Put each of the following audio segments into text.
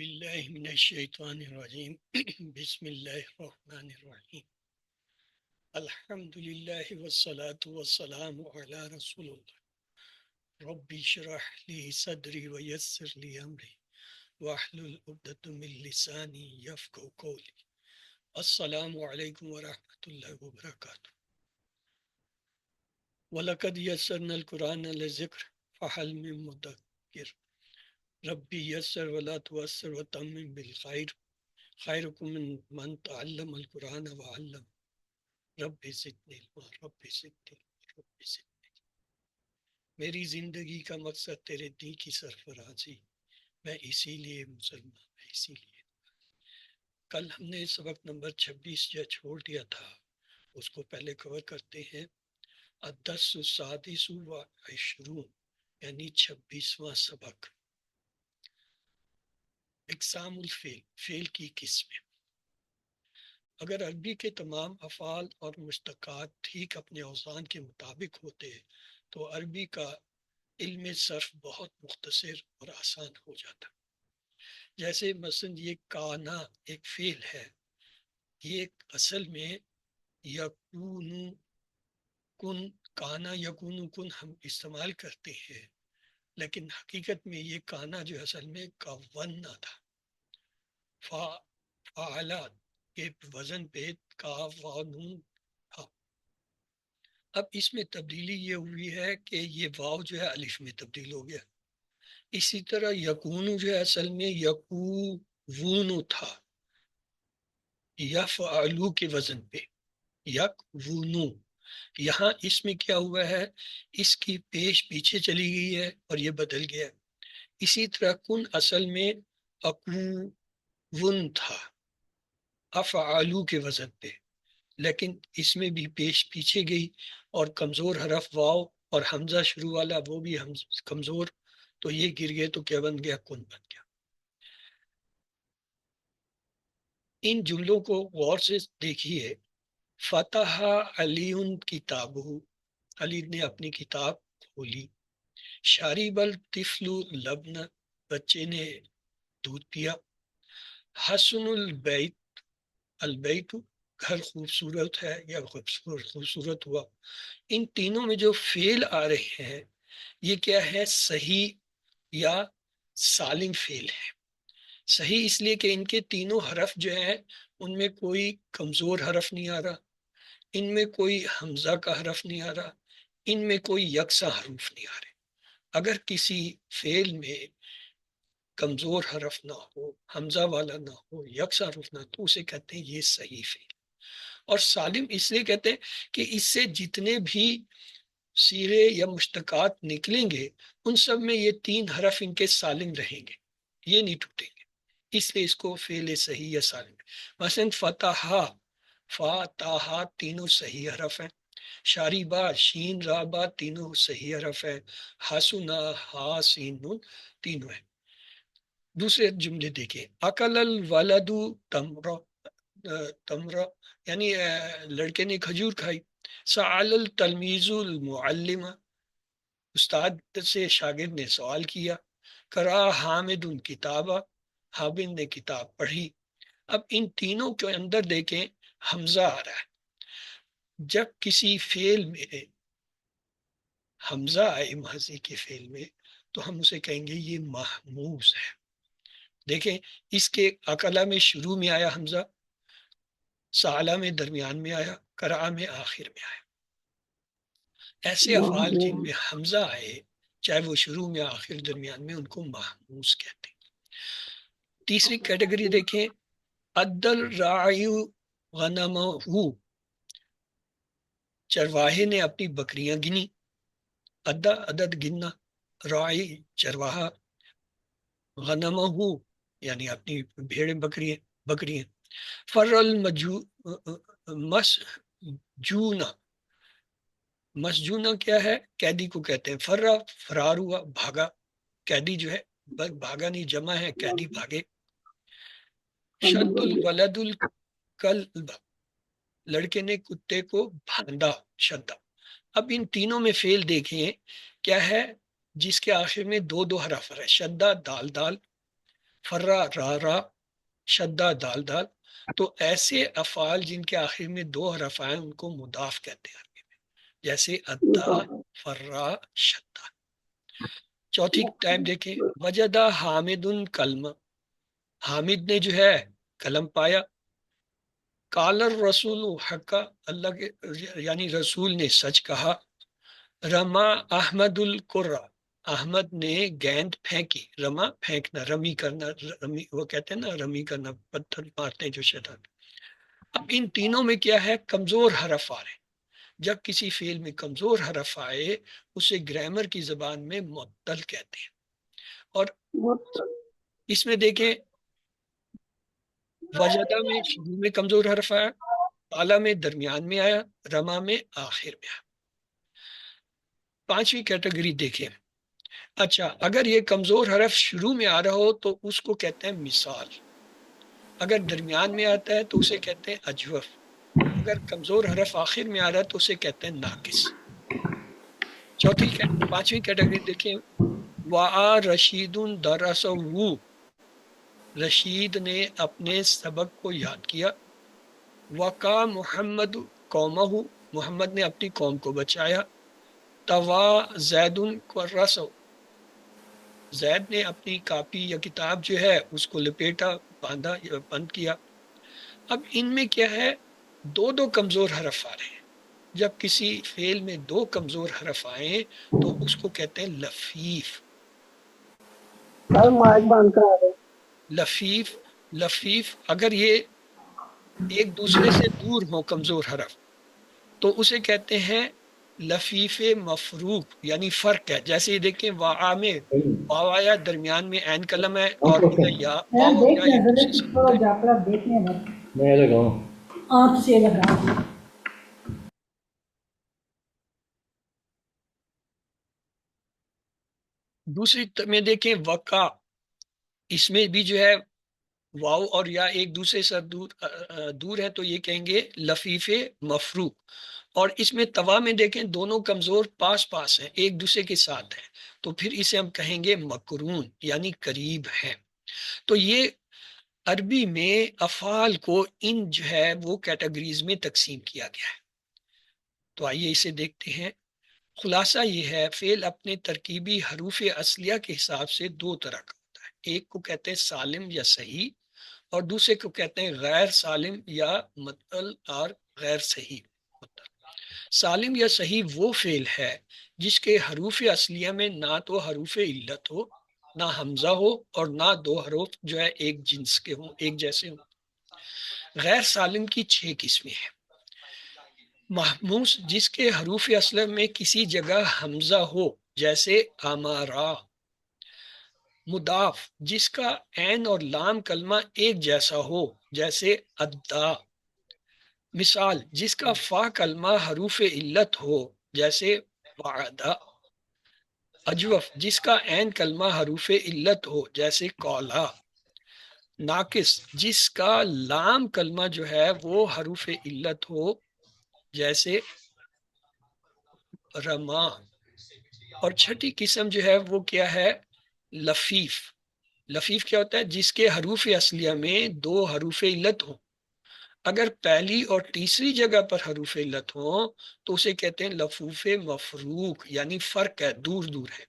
باللہ من الشیطان الرجیم بسم اللہ الرحمن الرحیم الحمدللہ والصلاة والسلام علی رسول اللہ رب اشرح لی صدری ویسر لی امری واحلل عقدۃ من لسانی یفقهوا قولی. السلام علیکم ورحمۃ اللہ وبرکاتہ. وَلَقَدْ يَسَّرْنَا الْقُرْآنَ لِلذِّكْرِ فَهَلْ مِن مُّدَّكِرٍ ربی یسر ولا توسر وتمم بالخیر خیرکم من تعلم القرآن وعلم رب زدنی علما رب زدنی علما رب زدنی علما. میری زندگی کا مقصد تیرے دین کی سرفرازی، میں اسی لیے مسلمان، میں اسی لیے. کل ہم نے سبق نمبر 26 جو چھوڑ دیا تھا اس کو پہلے کور کرتے ہیں. الدرس السادس والعشرون یعنی 26واں سبق. اقسام الفعل، فعل کی قسمیں. اگر عربی کے تمام افعال اور مشتقات ٹھیک اپنے اوزان کے مطابق ہوتے تو عربی کا علم صرف بہت مختصر اور آسان ہو جاتا. جیسے مثلا یہ کانا ایک فعل ہے، یہ اصل میں یکون کن، کانا یکون کن ہم استعمال کرتے ہیں، لیکن حقیقت میں یہ کانا جو اصل میں کاونا تھا. فعالات کے وزن پہ کاوانون تھا. اب اس میں تبدیلی یہ ہوئی ہے کہ یہ واو جو ہے الف میں تبدیل ہو گیا. اسی طرح یکون جو ہے اصل میں یکون تھا، یفعلو کے وزن پہ یکونو. یہاں اس میں کیا ہوا ہے، اس کی پیش پیچھے چلی گئی ہے اور یہ بدل گیا. اسی طرح کن اصل میں اکون تھا افعالو کے وزن پہ، لیکن اس میں بھی پیش پیچھے گئی اور کمزور حرف واو اور حمزہ شروع والا وہ بھی کمزور، تو یہ گر گئے تو کیا بن گیا، کن بن گیا. ان جملوں کو غور سے دیکھیے. فتح علی کتابہ، علی نے اپنی کتاب کھولی. شارب الطفل لبن، بچے نے دودھ پیا. حسن البیت، البیت گھر خوبصورت ہے یا خوبصورت ہوا. ان تینوں میں جو فعل آ رہے ہیں یہ کیا ہے، صحیح یا سالم فعل ہے. صحیح اس لیے کہ ان کے تینوں حرف جو ہیں ان میں کوئی کمزور حرف نہیں آ رہا، ان میں کوئی حمزہ کا حرف نہیں آ رہا، ان میں کوئی یکساں حروف نہیں آ رہے. اگر کسی فعل میں کمزور حرف نہ ہو، حمزہ والا نہ ہو، یکساں حروف نہ ہو، تو اسے کہتے ہیں یہ صحیح فعل. اور سالم اس لیے کہتے ہیں کہ اس سے جتنے بھی صیغے یا مشتقات نکلیں گے ان سب میں یہ تین حرف ان کے سالم رہیں گے، یہ نہیں ٹوٹیں گے، اس لیے اس کو فعل صحیح یا سالم. مثلا فتح، فاتحہ تینوں صحیح حرف ہیں. شاربہ، شین رابہ تینوں صحیح حرف ہیں. حسنہ، ہا سین نون تینوں ہیں. دوسرے جملے دیکھیں. اکل الولد تمرہ، تمرہ یعنی لڑکے نے کھجور کھائی. سأل التلمیذ المعلم، استاد سے شاگرد نے سوال کیا. قرأ حامد کتابہ، حامد نے کتاب پڑھی. اب ان تینوں کے اندر دیکھیں حمزہ آ رہا ہے. جب کسی فعل میں حمزہ آئے ماضی کے فعل میں تو ہم اسے کہیں گے یہ محموز ہے. دیکھیں اس کے اکلا میں شروع میں آیا حمزہ، سالہ میں درمیان میں آیا، قرأ میں آخر میں آیا. ایسے افعال جن میں حمزہ آئے چاہے وہ شروع میں آخر درمیان میں، ان کو محموز کہتے ہیں. تیسری کیٹیگری دیکھیں. عدل راعی غنمہ، چرواہے نے اپنی بکریاں گنی. عدہ عدد گننا، راعی چرواہا، غنمہ یعنی اپنی بھیڑیں بکریاں. فر مسجونہ، مسجونہ کیا ہے، قیدی کو کہتے ہیں. فرا فرار ہوا، بھاگا. قیدی جو ہے بھاگا نہیں، جمع ہے قیدی بھاگے. شد الولد الکلب، لڑکے نے کتے کو باندھا، شدہ. اب ان تینوں میں فعل دیکھیں کیا ہے جس کے آخر میں دو حرف ہے، شدہ دال دال، فرا را را، شدہ دال دال. تو ایسے افعال جن کے آخر میں دو حرف آئے ان کو مضاف کہتے ہیں عربی میں، جیسے ادا، فرا، شدہ. چوتھی ٹائم دیکھیں، وجدہ حامد کلمہ، حامد نے جو ہے قلم پایا. کالر رسول حقا، اللہ کے یعنی رسول نے سچ کہا. رما احمد القرہ، احمد نے گیند پھینکی. رما پھینکنا، رمی کرنا، رمی وہ کہتے ہیں نا رمی کرنا، پتھر مارتے ہیں جو شیطان. اب ان تینوں میں کیا ہے، کمزور حرف آ رہے ہیں. جب کسی فعل میں کمزور حرف آئے اسے گرامر کی زبان میں معطل کہتے ہیں. اور اس میں دیکھیں، وجدہ میں شروع میں کمزور حرف آیا، اعلیٰ میں درمیان میں آیا، رما میں آخر میں آیا. پانچویں کیٹیگری دیکھیں. اچھا، اگر یہ کمزور حرف شروع میں آ رہا ہو تو اس کو کہتے ہیں مثال. اگر درمیان میں آتا ہے تو اسے کہتے ہیں اجوف. اگر کمزور حرف آخر میں آ رہا ہے تو اسے کہتے ہیں ناقص. پانچویں کیٹیگری دیکھیں. وَآ رشید درسہ، رشید نے اپنے سبق کو یاد کیا. وقا محمد قومہ، محمد نے اپنی قوم کو بچایا. توا زید کرسہ، زید نے اپنی کاپی یا کتاب جو ہے اس کو لپیٹا، باندھا یا بند کیا. اب ان میں کیا ہے، دو دو کمزور حرف آ رہے ہیں. جب کسی فعل میں دو کمزور حرف آئیں تو اس کو کہتے ہیں لفیف. لفیف، لفیف اگر یہ ایک دوسرے سے دور ہو کمزور حرف تو اسے کہتے ہیں لفیف مفروق، یعنی فرق ہے. جیسے یہ دیکھیں، واآ میں واو آیا، درمیان میں عین کلم ہے، اور یا واو اور یا ایک دوسرے سے دور ہے. دوسری میں دیکھیں وقع، اس میں بھی جو ہے واو اور یا ایک دوسرے سے دور ہے تو یہ کہیں گے لفیف مفروق. اور اس میں توا میں دیکھیں دونوں کمزور پاس پاس ہیں، ایک دوسرے کے ساتھ ہیں، تو پھر اسے ہم کہیں گے مقرون، یعنی قریب ہیں. تو یہ عربی میں افعال کو ان جو ہے وہ کیٹیگریز میں تقسیم کیا گیا ہے. تو آئیے اسے دیکھتے ہیں. خلاصہ یہ ہے، فعل اپنے ترکیبی حروف اصلیہ کے حساب سے دو طرح کا ہوتا ہے. ایک کو کہتے ہیں سالم یا صحیح، اور دوسرے کو کہتے ہیں غیر سالم یا مطل اور غیر صحیح. سالم یا صحیح وہ فعل ہے جس کے حروف اصلیہ میں نہ تو حروف علت ہو، نہ حمزہ ہو، اور نہ دو حروف جو ہے ایک جنس کے ہوں، ایک جیسے ہوں. غیر سالم کی 6 قسمیں ہیں. محموس، جس کے حروف اصلیہ میں کسی جگہ حمزہ ہو جیسے امارا. مضاف، جس کا عین اور لام کلمہ ایک جیسا ہو جیسے ادا. مثال، جس کا فا کلمہ حروف علت ہو جیسے وعدہ. اجوف، جس کا عین کلمہ حروف علت ہو جیسے قولا. ناقص، جس کا لام کلمہ جو ہے وہ حروف علت ہو جیسے رما. اور چھٹی قسم جو ہے وہ کیا ہے، لفیف. لفیف کیا ہوتا ہے، جس کے حروف اصلیہ میں دو حروف علت ہوں. اگر پہلی اور تیسری جگہ پر حروف علت ہوں تو اسے کہتے ہیں لفوف مفروق، یعنی فرق ہے، دور دور ہے.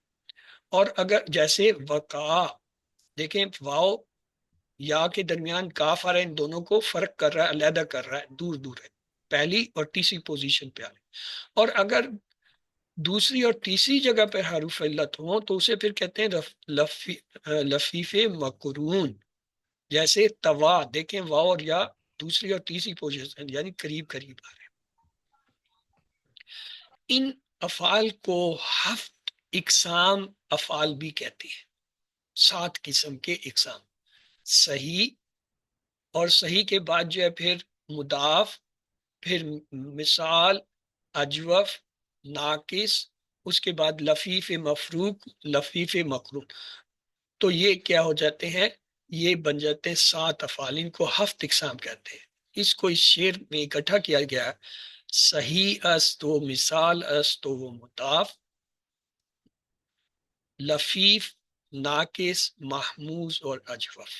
اور اگر جیسے وقع، دیکھیں واو یا کے درمیان کاف آ رہا ہے، ان دونوں کو فرق کر رہا ہے، علیحدہ کر رہا ہے، دور دور ہے، پہلی اور تیسری پوزیشن پہ آ رہے. اور اگر دوسری اور تیسری جگہ پہ حروف علت ہوں تو اسے پھر کہتے ہیں لفیف مقرون. جیسے توا، دیکھیں واو اور یا دوسری اور تیسری پوزیشن یعنی قریب قریب آ رہے ہیں. ان افعال کو ہفت اقسام افعال بھی کہتے ہیں. 7 قسم کے اقسام. صحیح، اور صحیح کے بعد جو ہے پھر مضاف، پھر مثال، اجوف، ناقص، اس کے بعد لفیف مفروق، لفیف مقرون. تو یہ کیا ہو جاتے ہیں، یہ بن جاتے ہیں 7 افعال. ان کو ہفت اقسام کہتے ہیں. اس کو اس شعر میں اکٹھا کیا گیا. صحیح است و مثال است و مضاف، لفیف ناقص، محموز اور اجوف۔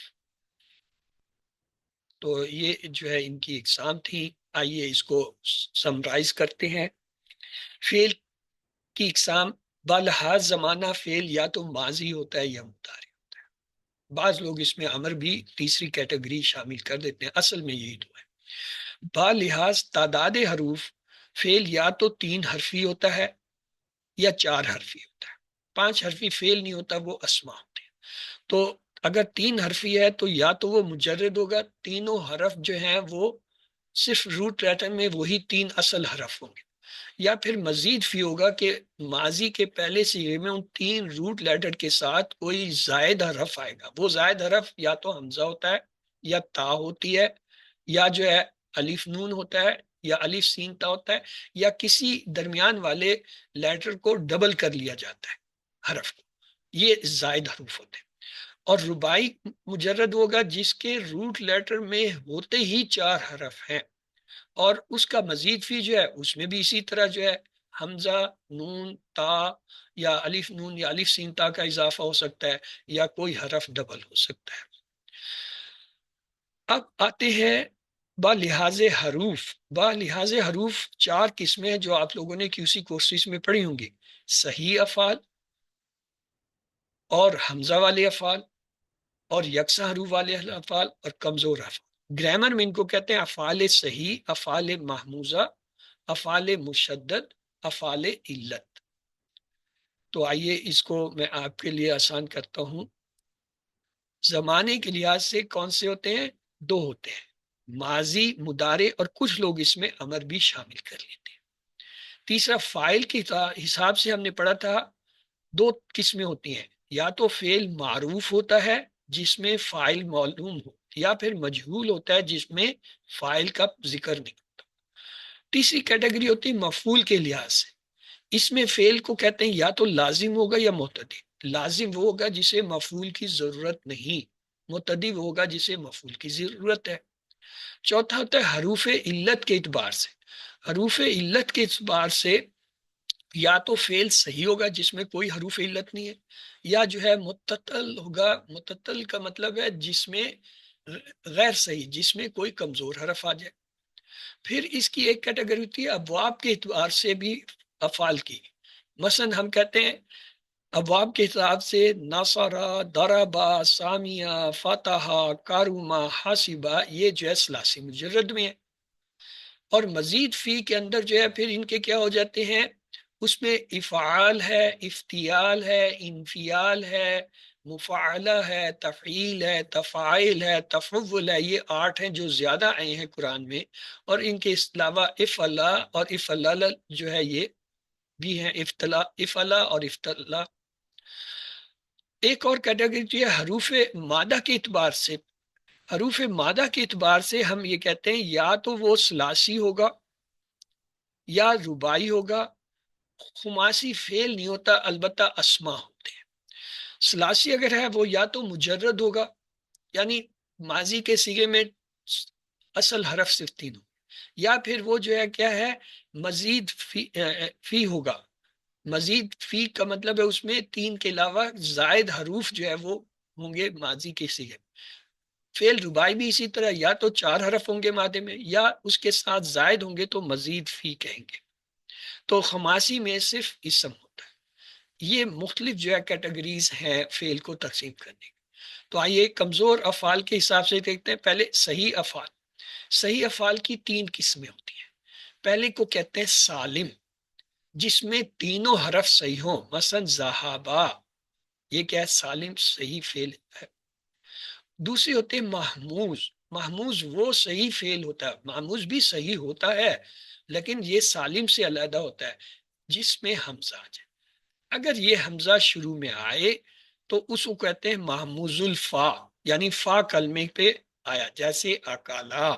تو یہ جو ہے ان کی اقسام تھی۔ آئیے اس کو سمرائز کرتے ہیں۔ فعل کی اقسام: بلحاظ زمانہ فعل یا تو ماضی ہوتا ہے یا مضارع ہوتا ہے۔ بعض لوگ اس میں امر بھی تیسری کیٹیگری شامل کر دیتے ہیں، اصل میں یہی تو ہے۔ بلحاظ تعداد حروف فعل یا تو 3 حرفی ہوتا ہے یا 4 حرفی ہوتا ہے۔ 5 حرفی فعل نہیں ہوتا، وہ اسما ہوتے ہیں۔ تو اگر 3 حرفی ہے تو یا تو وہ مجرد ہوگا، تینوں حرف جو ہیں وہ صرف روٹ لیٹر میں وہی 3 اصل حرف ہوں گے، یا پھر مزید فی ہوگا کہ ماضی کے پہلے صیغے میں ان 3 روٹ لیٹر کے ساتھ کوئی زائد حرف آئے گا۔ وہ زائد حرف یا تو حمزہ ہوتا ہے یا تا ہوتی ہے یا جو ہے الف نون ہوتا ہے یا الف سین تا ہوتا ہے، یا کسی درمیان والے لیٹر کو ڈبل کر لیا جاتا ہے حرف کو، یہ زائد حروف ہوتے ہیں۔ اور رباعی مجرد ہوگا جس کے روٹ لیٹر میں ہوتے ہی 4 حرف ہیں، اور اس کا مزید فی جو ہے اس میں بھی اسی طرح جو ہے حمزہ، نون، تا یا الف نون یا الف سین تا کا اضافہ ہو سکتا ہے، یا کوئی حرف ڈبل ہو سکتا ہے۔ اب آتے ہیں بلحاظ حروف۔ بلحاظ حروف 4 قسمیں جو آپ لوگوں نے QC کورسز میں پڑھی ہوں گی: صحیح افعال اور حمزہ والے افعال اور یکساں حروف والے افعال اور کمزور افعال۔ گرامر میں ان کو کہتے ہیں افعال صحیح، افعال محموزہ، افعال مشدد، افعال علت۔ تو آئیے اس کو میں آپ کے لیے آسان کرتا ہوں۔ زمانے کے لحاظ سے کون سے ہوتے ہیں؟ 2 ہوتے ہیں، ماضی، مضارع، اور کچھ لوگ اس میں امر بھی شامل کر لیتے ہیں۔ تیسرا، فاعل کے حساب سے ہم نے پڑھا تھا 2 قسمیں ہوتی ہیں، یا تو فعل معروف ہوتا ہے جس میں فاعل معلوم ہو، یا پھر مجہول ہوتا ہے جس میں فاعل کا ذکر نہیں ہوتا۔ تیسری کیٹیگری ہوتی ہے مفعول کے لحاظ سے۔ اس میں فعل کو کہتے ہیں یا تو لازم ہوگا یا معتدی۔ لازم وہ ہوگا جسے مفعول کی ضرورت نہیں، معتدی وہ ہوگا جسے مفعول کی ضرورت ہے۔ چوتھا ہوتا ہے حروف علت کے اعتبار سے۔ حروف علت کے اعتبار سے یا تو فعل صحیح ہوگا جس میں کوئی حروف علت نہیں ہے، یا جو ہے متتل ہوگا۔ متتل کا مطلب ہے جس میں غیر صحیح، جس میں کوئی کمزور حرف آ جائے۔ پھر اس کی ایک کیٹیگری ہوتی ہے ابواب کے اعتبار سے بھی افعال کی۔ مثلا ہم کہتے ہیں ابواب کے حساب سے ناصرہ، ضربہ، سامیہ، فتح، کاروما، حاسبہ، یہ جو ہے ثلاثی مجرد میں ہے۔ اور مزید فی کے اندر جو ہے پھر ان کے کیا ہو جاتے ہیں، اس میں افعال ہے، افتیال ہے، انفیال ہے، مفعلہ ہے، تفعیل ہے، تفاعل ہے، تفعول ہے۔ یہ 8 ہیں جو زیادہ آئے ہیں قرآن میں، اور ان کے علاوہ افعلا اور افعلل جو ہے یہ بھی ہیں، افعلا اور افعلا۔ ایک اور کیٹیگری ہے حروف مادہ کے اعتبار سے۔ حروف مادہ کے اعتبار سے ہم یہ کہتے ہیں یا تو وہ ثلاثی ہوگا یا رباعی ہوگا۔ خماسی فعل نہیں ہوتا، البتہ اسما ہوتے ہیں۔ ثلاثی اگر ہے وہ یا تو مجرد ہوگا، یعنی ماضی کے صیغے میں اصل حرف صرف 3 ہو، یا پھر وہ جو ہے کیا ہے مزید فی ہوگا۔ مزید فی کا مطلب ہے اس میں 3 کے علاوہ زائد حروف جو ہے وہ ہوں گے ماضی کے صیغے۔ فعل رباعی بھی اسی طرح، یا تو 4 حرف ہوں گے مادے میں، یا اس کے ساتھ زائد ہوں گے تو مزید فی کہیں گے۔ تو خماسی میں صرف اسم ہوتا ہے۔ یہ مختلف جو ہے کیٹیگریز ہیں فعل کو تقسیم کرنے کی۔ تو آئیے کمزور افعال کے حساب سے دیکھتے ہیں۔ پہلے صحیح افعال۔ صحیح افعال کی 3 قسمیں ہوتی ہیں۔ پہلے کو کہتے ہیں سالم، جس میں تینوں حرف صحیح ہوں، مثلا ذہابا، یہ کیا ہے سالم صحیح فعل ہے۔ دوسری ہوتے ہیں محموز۔ محموز وہ صحیح فعل ہوتا ہے، محموز بھی صحیح ہوتا ہے لیکن یہ سالم سے علیحدہ ہوتا ہے جس میں حمزہ آ جائے۔ اگر یہ حمزہ شروع میں آئے تو اس کو کہتے ہیں محموز الفا، یعنی فا کلمے پہ آیا، جیسے اکالا۔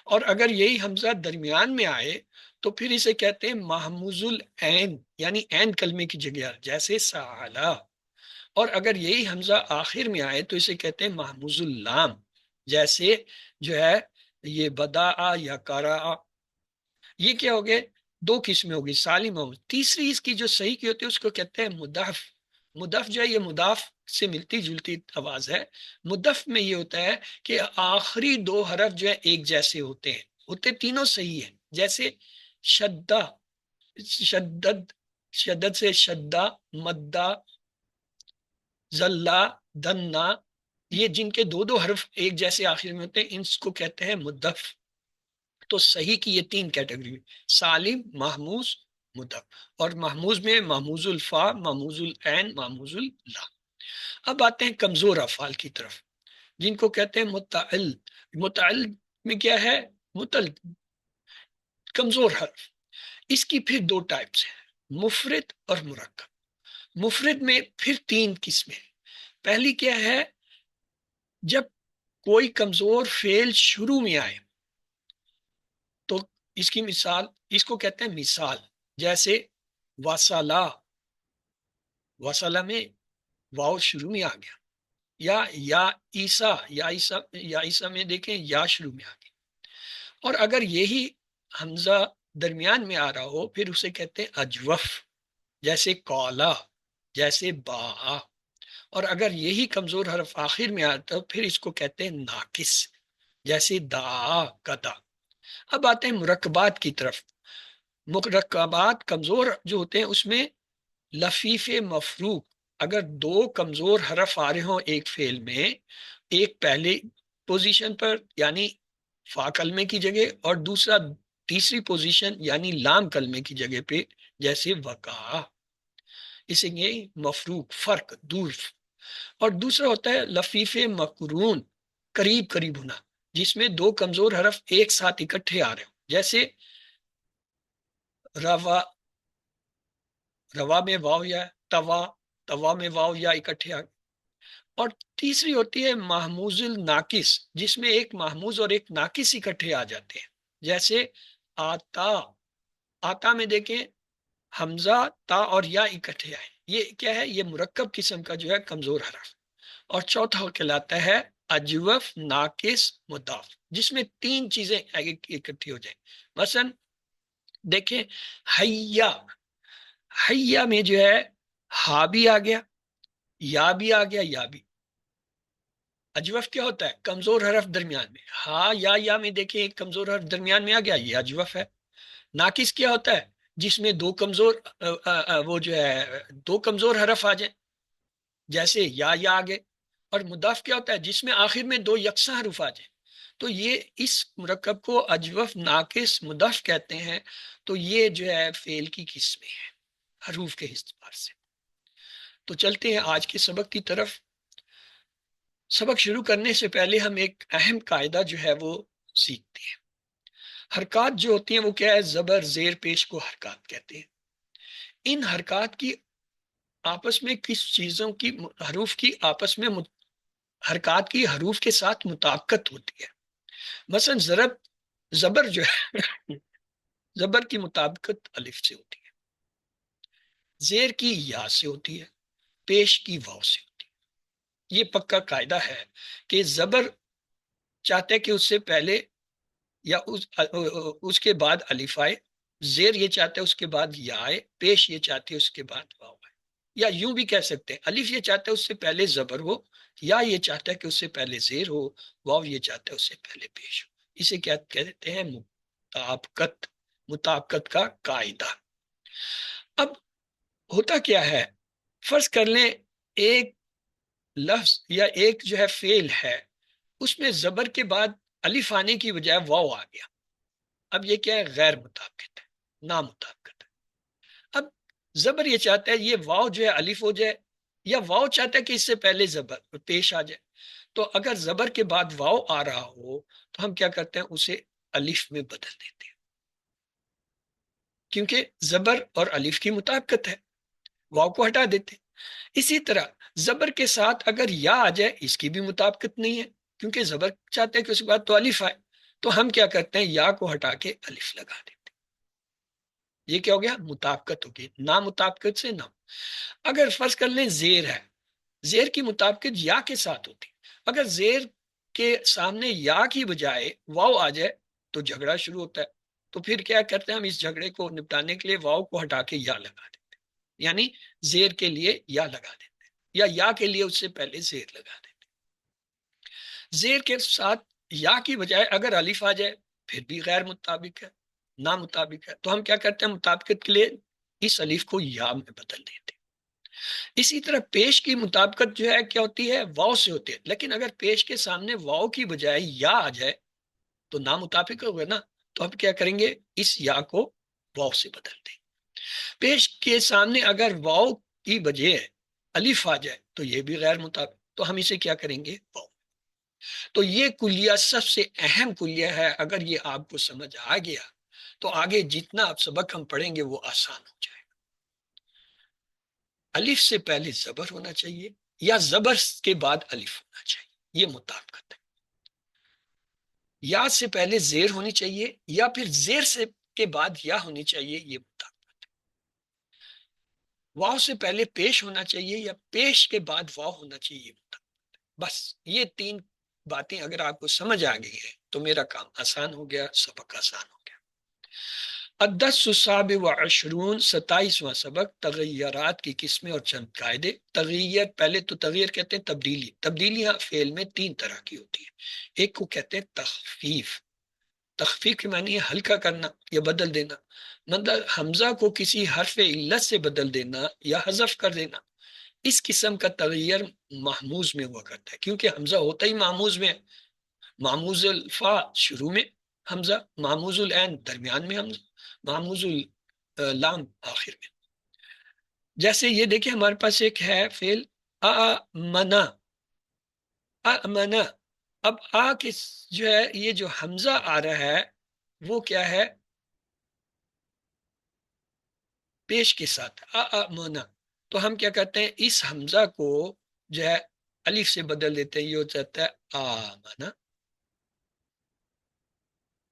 اور اگر یہی حمزہ درمیان میں آئے تو پھر اسے کہتے ہیں محموز العین، یعنی عین کلمے کی جگہ، جیسے سعلا۔ اور اگر یہی حمزہ آخر میں آئے تو اسے کہتے ہیں محموز اللام، جیسے جو ہے یہ بدا یا کرا۔ یہ کیا ہو گئے؟ 2 قسمیں ہوگی، سالم ہو۔ تیسری اس کی جو صحیح کی ہوتی ہے اس کو کہتے ہیں مدحف۔ مدف جو ہے یہ مداف سے ملتی جلتی آواز ہے. مدف میں یہ ہوتا ہے کہ آخری دو حرف جو ہے ایک جیسے ہوتے ہیں، ہوتے تینوں صحیح ہیں. جیسے شدہ، شدد، شدد سے شدہ، مدہ، زلہ، دنا، یہ جن کے دو دو حرف ایک جیسے آخر میں ہوتے ہیں ان کو کہتے ہیں مدف. تو صحیح کی یہ تین کیٹیگری: سالم، محموز، مدف. اور محموز میں محموز الفا، محموز العین، محموز اللا. اب آتے ہیں کمزور افعال کی طرف جن کو کہتے ہیں متعل. متعل میں کیا ہے؟ متل، کمزور حرف. اس کی پھر دو ٹائپس ہیں، مفرد اور مرکب. مفرد میں پھر تین قسمیں. پہلی کیا ہے؟ جب کوئی کمزور فعل شروع میں آئے تو اس کی مثال، اس کو کہتے ہیں مثال. جیسے وصلہ، وصلہ میں واو شروع میں آ گیا. یا عیسیٰ، یا عیسیٰ میں دیکھیں یا شروع میں آ گیا. اور اگر یہی حمزہ درمیان میں آ رہا ہو پھر اسے کہتے ہیں اجوف. جیسے قالا، جیسے با. اور اگر یہی کمزور حرف آخر میں آتا پھر اس کو کہتے ہیں ناقص. جیسے دا، کدا. اب آتے ہیں مرکبات کی طرف. مرکبات کمزور جو ہوتے ہیں اس میں لفیف مفروق. اگر دو کمزور حرف آ رہے ہوں ایک فعل میں، ایک پہلے پوزیشن پر یعنی فا کلمے کی جگہ اور دوسرا تیسری پوزیشن یعنی لام کلمے کی جگہ پہ، جیسے وقع، اسے یہ مفروق، فرق، دور. اور دوسرا ہوتا ہے لفیف مقرون، قریب قریب ہونا، جس میں دو کمزور حرف ایک ساتھ اکٹھے آ رہے ہوں. جیسے روا، روا میں واو یا توا، توا میں واو یا اکٹھے آ گئے. اور تیسری ہوتی ہے محموز الناقص، جس میں ایک محموز اور ایک ناقص اکٹھے آ جاتے ہیں. جیسے آتا، آتا میں دیکھیں حمزہ، تا اور یا اکٹھے آئے. یہ کیا ہے؟ یہ مرکب قسم کا جو ہے کمزور حرف. اور چوتھا کہلاتا ہے اجوف، ناقص، مضاف، جس میں تین چیزیں اکٹھی ہو جائیں. مثلا دیکھیں حیا، حیا میں جو ہے ہا بھی آ گیا، یا بھی آ گیا، یا بھی. اجوف کیا ہوتا ہے؟ کمزور حرف درمیان میں. ہا یا میں دیکھیں ایک کمزور حرف درمیان میں آ گیا، یہ اجوف ہے. ناقص کیا ہوتا ہے؟ جس میں دو کمزور وہ جو ہے دو کمزور حرف آ جائیں، جیسے یا آگے. اور مضاف کیا ہوتا ہے؟ جس میں آخر میں دو یکساں حروف آ جائیں. تو یہ اس مرکب کو اجوف، ناقص، مضاف کہتے ہیں. تو یہ جو ہے فعل کی قسمیں ہیں حروف کے اعتبار سے. تو چلتے ہیں آج کے سبق کی طرف. سبق شروع کرنے سے پہلے ہم ایک اہم قاعدہ جو ہے وہ سیکھتے ہیں. حرکات جو ہوتی ہیں وہ کیا ہے؟ زبر، زیر، پیش کو حرکات کہتے ہیں. ان حرکات کی آپس میں کس چیزوں کی، حروف کی آپس میں حرکات کی حروف کے ساتھ مطابقت ہوتی ہے. مثلا زبر جو ہے زبر کی مطابقت الف سے ہوتی ہے، زیر کی یا سے ہوتی ہے، پیش کی واو سے ہوتی ہے. یہ پکا قاعدہ ہے کہ زبر چاہتے ہیں کہ اس سے پہلے یا اس کے بعد الف آئے، زیر یہ چاہتے ہیں اس کے بعد یا آئے، پیش یہ چاہتے ہیں اس کے بعد واو آئے. یا یوں بھی کہہ سکتے ہیں الف یہ چاہتا ہے اس سے پہلے زبر ہو، یا یہ چاہتا ہے کہ اس سے پہلے زیر ہو، واو یہ چاہتا ہے اس سے پہلے پیش ہو. اسے کیا کہتے ہیں؟ مطابقت، مطابقت کا قاعدہ. اب ہوتا کیا ہے؟ فرض کر لیں ایک لفظ یا ایک جو ہے فعل ہے، اس میں زبر کے بعد الف آنے کی بجائے واو آ گیا. اب یہ کیا ہے؟ غیر مطابقت ہے، نامطابقت ہے. اب زبر یہ چاہتا ہے یہ واو جو ہے الف ہو جائے، یا واو چاہتا ہے کہ اس سے پہلے زبر پیش آ جائے. تو اگر زبر کے بعد واو آ رہا ہو تو ہم کیا کرتے ہیں؟ اسے الف میں بدل دیتے ہیں، کیونکہ زبر اور الف کی مطابقت ہے، واو کو ہٹا دیتے ہیں. اسی طرح زبر کے ساتھ اگر یا آ جائے، اس کی بھی مطابقت نہیں ہے، کیونکہ زبر چاہتے ہیں کہ اس کے بعد تو الف آئے. تو ہم کیا کرتے ہیں؟ یا کو ہٹا کے الف لگا دیتے ہیں. یہ کیا ہو گیا؟ مطابقت ہوگی. نامطابقت سے نام. اگر فرض کر لیں زیر ہے، زیر کی مطابقت یا کے ساتھ ہوتی. اگر زیر کے سامنے یا کی بجائے واو آ جائے تو جھگڑا شروع ہوتا ہے. تو پھر کیا کرتے ہیں؟ ہم اس جھگڑے کو نپٹانے کے لیے واو کو ہٹا کے یا لگا دیتے ہیں. یعنی زیر کے لیے یا لگا دیتے ہیں، یا کے لیے اس سے پہلے زیر لگا دیتے ہیں۔ زیر کے ساتھ یا کی بجائے اگر الف آ جائے پھر بھی غیر مطابق ہے، نامطابق ہے، تو ہم کیا کرتے ہیں مطابقت کے لیے اس الف کو یا میں بدل دیتے ہیں۔ اسی طرح پیش کی مطابقت جو ہے کیا ہوتی ہے، واو سے ہوتی ہے، لیکن اگر پیش کے سامنے واو کی بجائے یا آ جائے تو نامطابق ہوگا نا، تو ہم کیا کریں گے اس یا کو واو سے بدل دیں۔ پیش کے سامنے اگر واو کی بجائے الف آ جائے تو یہ بھی غیر مطابق، تو ہم اسے کیا کریں گے واو۔ تو یہ کلیہ سب سے اہم کلیہ ہے، اگر یہ آپ کو سمجھ آ گیا تو آگے جتنا آپ سبق ہم پڑھیں گے وہ آسان ہو جائے گا۔ الف سے پہلے زبر ہونا چاہیے یا زبر کے بعد الف ہونا چاہیے، یہ مطابقت ہے۔ یا سے پہلے زیر ہونی چاہیے یا پھر زیر سے کے بعد یا ہونی چاہیے، یہ مطابقت ہے۔ واو سے پہلے پیش ہونا چاہیے یا پیش کے بعد واو ہونا چاہیے، مطابقت ہے۔ بس یہ تین باتیں اگر آپ کو سمجھ آ گئی ہے تو میرا کام آسان ہو گیا، سبق آسان ہو گیا۔ الدرس السابع والعشرون، 27واں سبق، تغیرات کی قسمیں اور چند قاعدے۔ تغیر، پہلے تو تغیر کہتے ہیں تبدیلی، تبدیلیاں فعل میں تین طرح کی ہوتی ہیں۔ ایک کو کہتے ہیں تخفیف، تخفیف کے معنی ہے ہلکا کرنا یا بدل دینا، مطلب حمزہ کو کسی حرف علت سے بدل دینا یا حذف کر دینا۔ اس قسم کا تغیر محموز میں ہوا کرتا ہے، کیونکہ حمزہ ہوتا ہی محموز میں ہے۔ محموز الفا شروع میں حمزہ، محموز العین درمیان میں حمزہ، محموز اللام آخر میں۔ جیسے یہ دیکھیں ہمارے پاس ایک ہے فعل آمنا، آمنا، اب آ کے جو ہے یہ جو حمزہ آ رہا ہے وہ کیا ہے، پیش کے ساتھ آمنا، تو ہم کیا کرتے ہیں اس حمزہ کو جو ہے الف سے بدل دیتے ہیں، یہ ہو جاتا ہے آمنا۔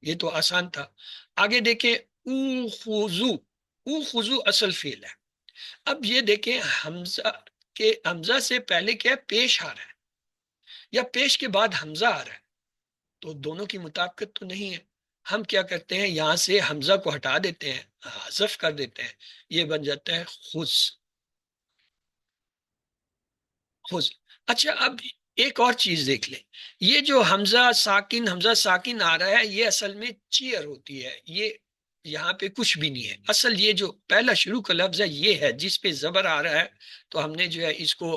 یہ تو آسان تھا۔ آگے دیکھیں اوخذو، اوخذو اصل فعل ہے۔ اب یہ دیکھیں حمزہ سے پہلے کیا پیش آ رہا ہے یا پیش کے بعد حمزہ آ رہا ہے، تو دونوں کی مطابقت تو نہیں ہے۔ ہم کیا کرتے ہیں یہاں سے حمزہ کو ہٹا دیتے ہیں، حذف کر دیتے ہیں، یہ بن جاتا ہے خذ، خذ۔ اچھا اب ایک اور چیز دیکھ لیں، یہ جو حمزہ ساکن آ رہا ہے یہ اصل میں چیئر ہوتی ہے، یہ یہاں پہ کچھ بھی نہیں ہے۔ اصل یہ جو پہلا شروع کا لفظ ہے یہ ہے جس پہ زبر آ رہا ہے، تو ہم نے جو ہے اس کو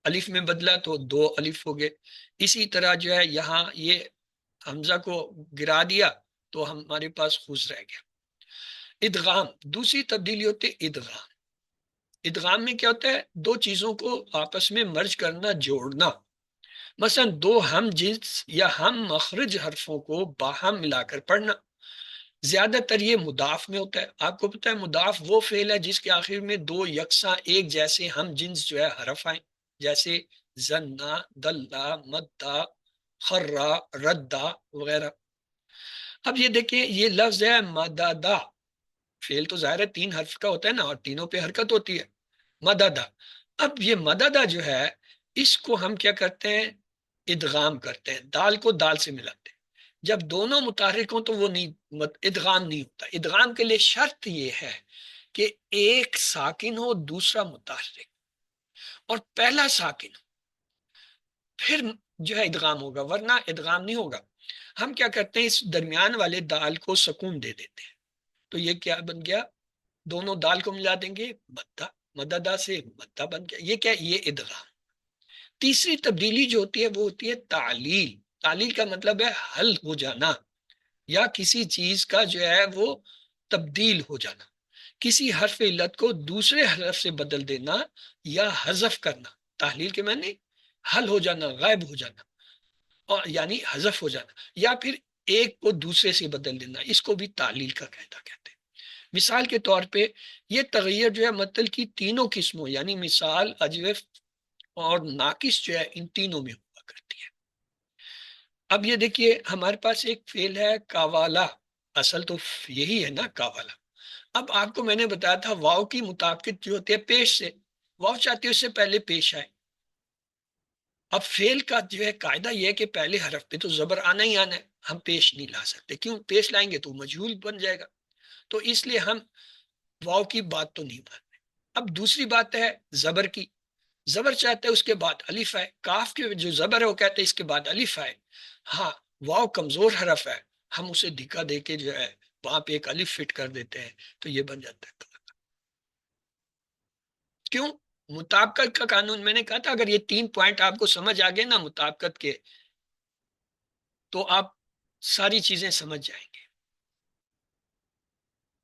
الف میں بدلا تو دو الف ہو گئے۔ اسی طرح جو ہے یہاں یہ حمزہ کو گرا دیا تو ہمارے پاس خذ رہ گیا۔ ادغام، دوسری تبدیلی ہوتی ہے ادغام۔ ادغام میں کیا ہوتا ہے، دو چیزوں کو آپس میں مرج کرنا، جوڑنا۔ مثلا دو ہم جنس یا ہم مخرج حرفوں کو باہم ملا کر پڑھنا۔ زیادہ تر یہ مضاف میں ہوتا ہے۔ آپ کو پتہ ہے مضاف وہ فعل ہے جس کے آخر میں دو یکساں ایک جیسے ہم جنس جو ہے حرف آئیں، جیسے زنا، دلہ، مدہ، خرہ، ردہ وغیرہ۔ اب یہ دیکھیں یہ لفظ ہے مددہ، فعل تو ظاہر ہے تین حرف کا ہوتا ہے نا، اور تینوں پہ حرکت ہوتی ہے، مددہ۔ اب یہ مددہ جو ہے اس کو ہم کیا کرتے ہیں، ادغام کرتے ہیں، دال کو دال سے ملاتے ہیں۔ جب دونوں متحرک ہوں تو وہ نہیں، ادغام نہیں ہوتا۔ ادغام کے لیے شرط یہ ہے کہ ایک ساکن ہو دوسرا متحرک، اور پہلا ساکن ہو پھر جو ہے ادغام ہوگا، ورنہ ادغام نہیں ہوگا۔ ہم کیا کرتے ہیں اس درمیان والے دال کو سکون دے دیتے ہیں، تو یہ کیا بن گیا، دونوں دال کو ملا دیں گے مدہ، مددہ سے مدہ بن گیا، یہ کیا، یہ ادغام۔ تیسری تبدیلی جو ہوتی ہے وہ ہوتی ہے تعلیل۔ تعلیل کا مطلب ہے حل ہو جانا، یا کسی چیز کا جو ہے وہ تبدیل ہو جانا، کسی حرف علت کو دوسرے حرف سے بدل دینا یا حذف کرنا۔ تحلیل کے معنی حل ہو جانا، غائب ہو جانا، اور یعنی حذف ہو جانا، یا پھر ایک کو دوسرے سے بدل دینا، اس کو بھی تعلیل کا قاعدہ کہتے ہیں۔ مثال کے طور پہ یہ تغیر جو ہے متل کی تینوں قسموں یعنی مثال، اجوف اور ناقص جو ہے ان تینوں میں ہوا کرتی ہے۔ اب یہ دیکھیے ہمارے پاس ایک فعل ہے کاوالا، اصل تو یہی ہے نا کاوالا۔ اب آپ کو میں نے بتایا تھا واو کی مطابقت جو ہوتی ہے پیش سے، واو چاہتی ہے اس سے پہلے پیش آئے۔ اب فعل کا جو ہے قاعدہ یہ ہے کہ پہلے حرف پہ تو زبر آنا ہی آنا ہے، ہم پیش نہیں لا سکتے، کیوں، پیش لائیں گے تو مجہول بن جائے گا، تو اس لیے ہم واو کی بات تو نہیں مانتے۔ اب دوسری بات ہے زبر کی. زبر چاہتے ہیں اس کے بعد الف آئے. کاف کے جو زبر ہے وہ کہتے ہیں اس کے بعد الف آئے. ہاں واو کمزور حرف ہے, ہم اسے دھکا دے کے جو ہے وہاں پہ ایک الف فٹ کر دیتے ہیں تو یہ بن جاتا ہے. کیوں؟ مطابقت کا قانون. میں نے کہا تھا اگر یہ 3 پوائنٹ آپ کو سمجھ آ گئے نا مطابقت کے, تو آپ ساری چیزیں سمجھ جائیں گے.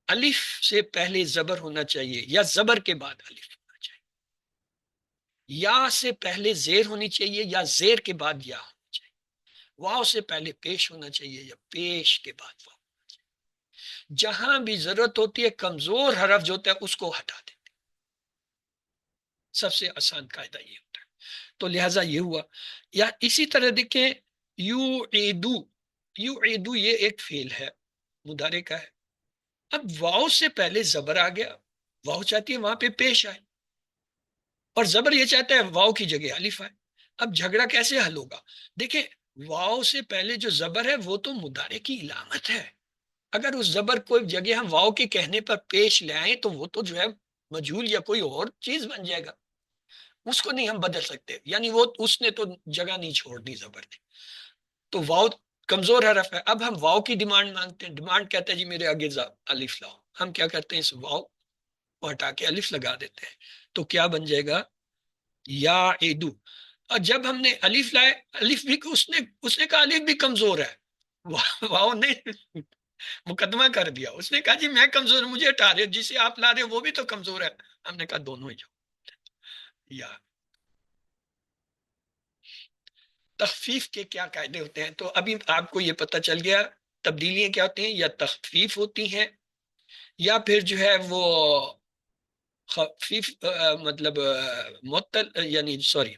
الف سے پہلے زبر ہونا چاہیے یا زبر کے بعد الف ہونا چاہیے, یا سے پہلے زیر ہونی چاہیے یا زیر کے بعد یا ہونی چاہیے, واو سے پہلے پیش ہونا چاہیے یا پیش کے بعد واو. جہاں بھی ضرورت ہوتی ہے کمزور حرف جو ہوتا ہے اس کو ہٹا دیتے. سب سے آسان قاعدہ یہ ہوتا ہے. تو لہٰذا یہ ہوا. یا اسی طرح دیکھیں یو ایدو. یو ایدو یہ ایک فعل ہے, مضارع کا ہے. اب واو سے پہلے زبر آ گیا, واو چاہتی ہے وہاں پہ پیش آئے, اور زبر یہ چاہتا ہے واو کی جگہ الف آئے. اب جھگڑا کیسے حل ہوگا؟ دیکھیں واو سے پہلے جو زبر ہے وہ تو مضارع کی علامت ہے. اگر اس زبر کو جگہ ہم واو کے کہنے پر پیش لے آئیں تو وہ تو جو ہے مجہول یا کوئی اور چیز بن جائے گا, اس کو نہیں ہم بدل سکتے. یعنی وہ اس نے تو جگہ نہیں چھوڑنی زبر نے. تو واو کمزور حرف ہے. اب ہم واو کی ڈیمانڈ مانگتے ہیں. ڈیمانڈ کہتا ہے جی میرے آگے الف لاؤ. ہم کیا کرتے ہیں اس واو کو ہٹا کے الف لگا دیتے ہیں. تو کیا بن جائے گا؟ یا ایدو. اور جب ہم نے الف لائے, الف بھی اس نے کہا الف بھی کمزور ہے. واو نے مقدمہ کر دیا. اس نے کہا جی میں کمزور ہوں, مجھے ہٹا رہے, جسے آپ لا رہے وہ بھی تو کمزور ہے. ہم نے کہا دونوں ہی جاؤ. یا تخفیف کے کیا قاعدے ہوتے ہیں؟ تو ابھی آپ کو یہ پتہ چل گیا تبدیلیاں کیا ہوتی ہیں. یا تخفیف ہوتی ہیں یا پھر جو ہے وہ خفیف مطلب معطل, یعنی سوری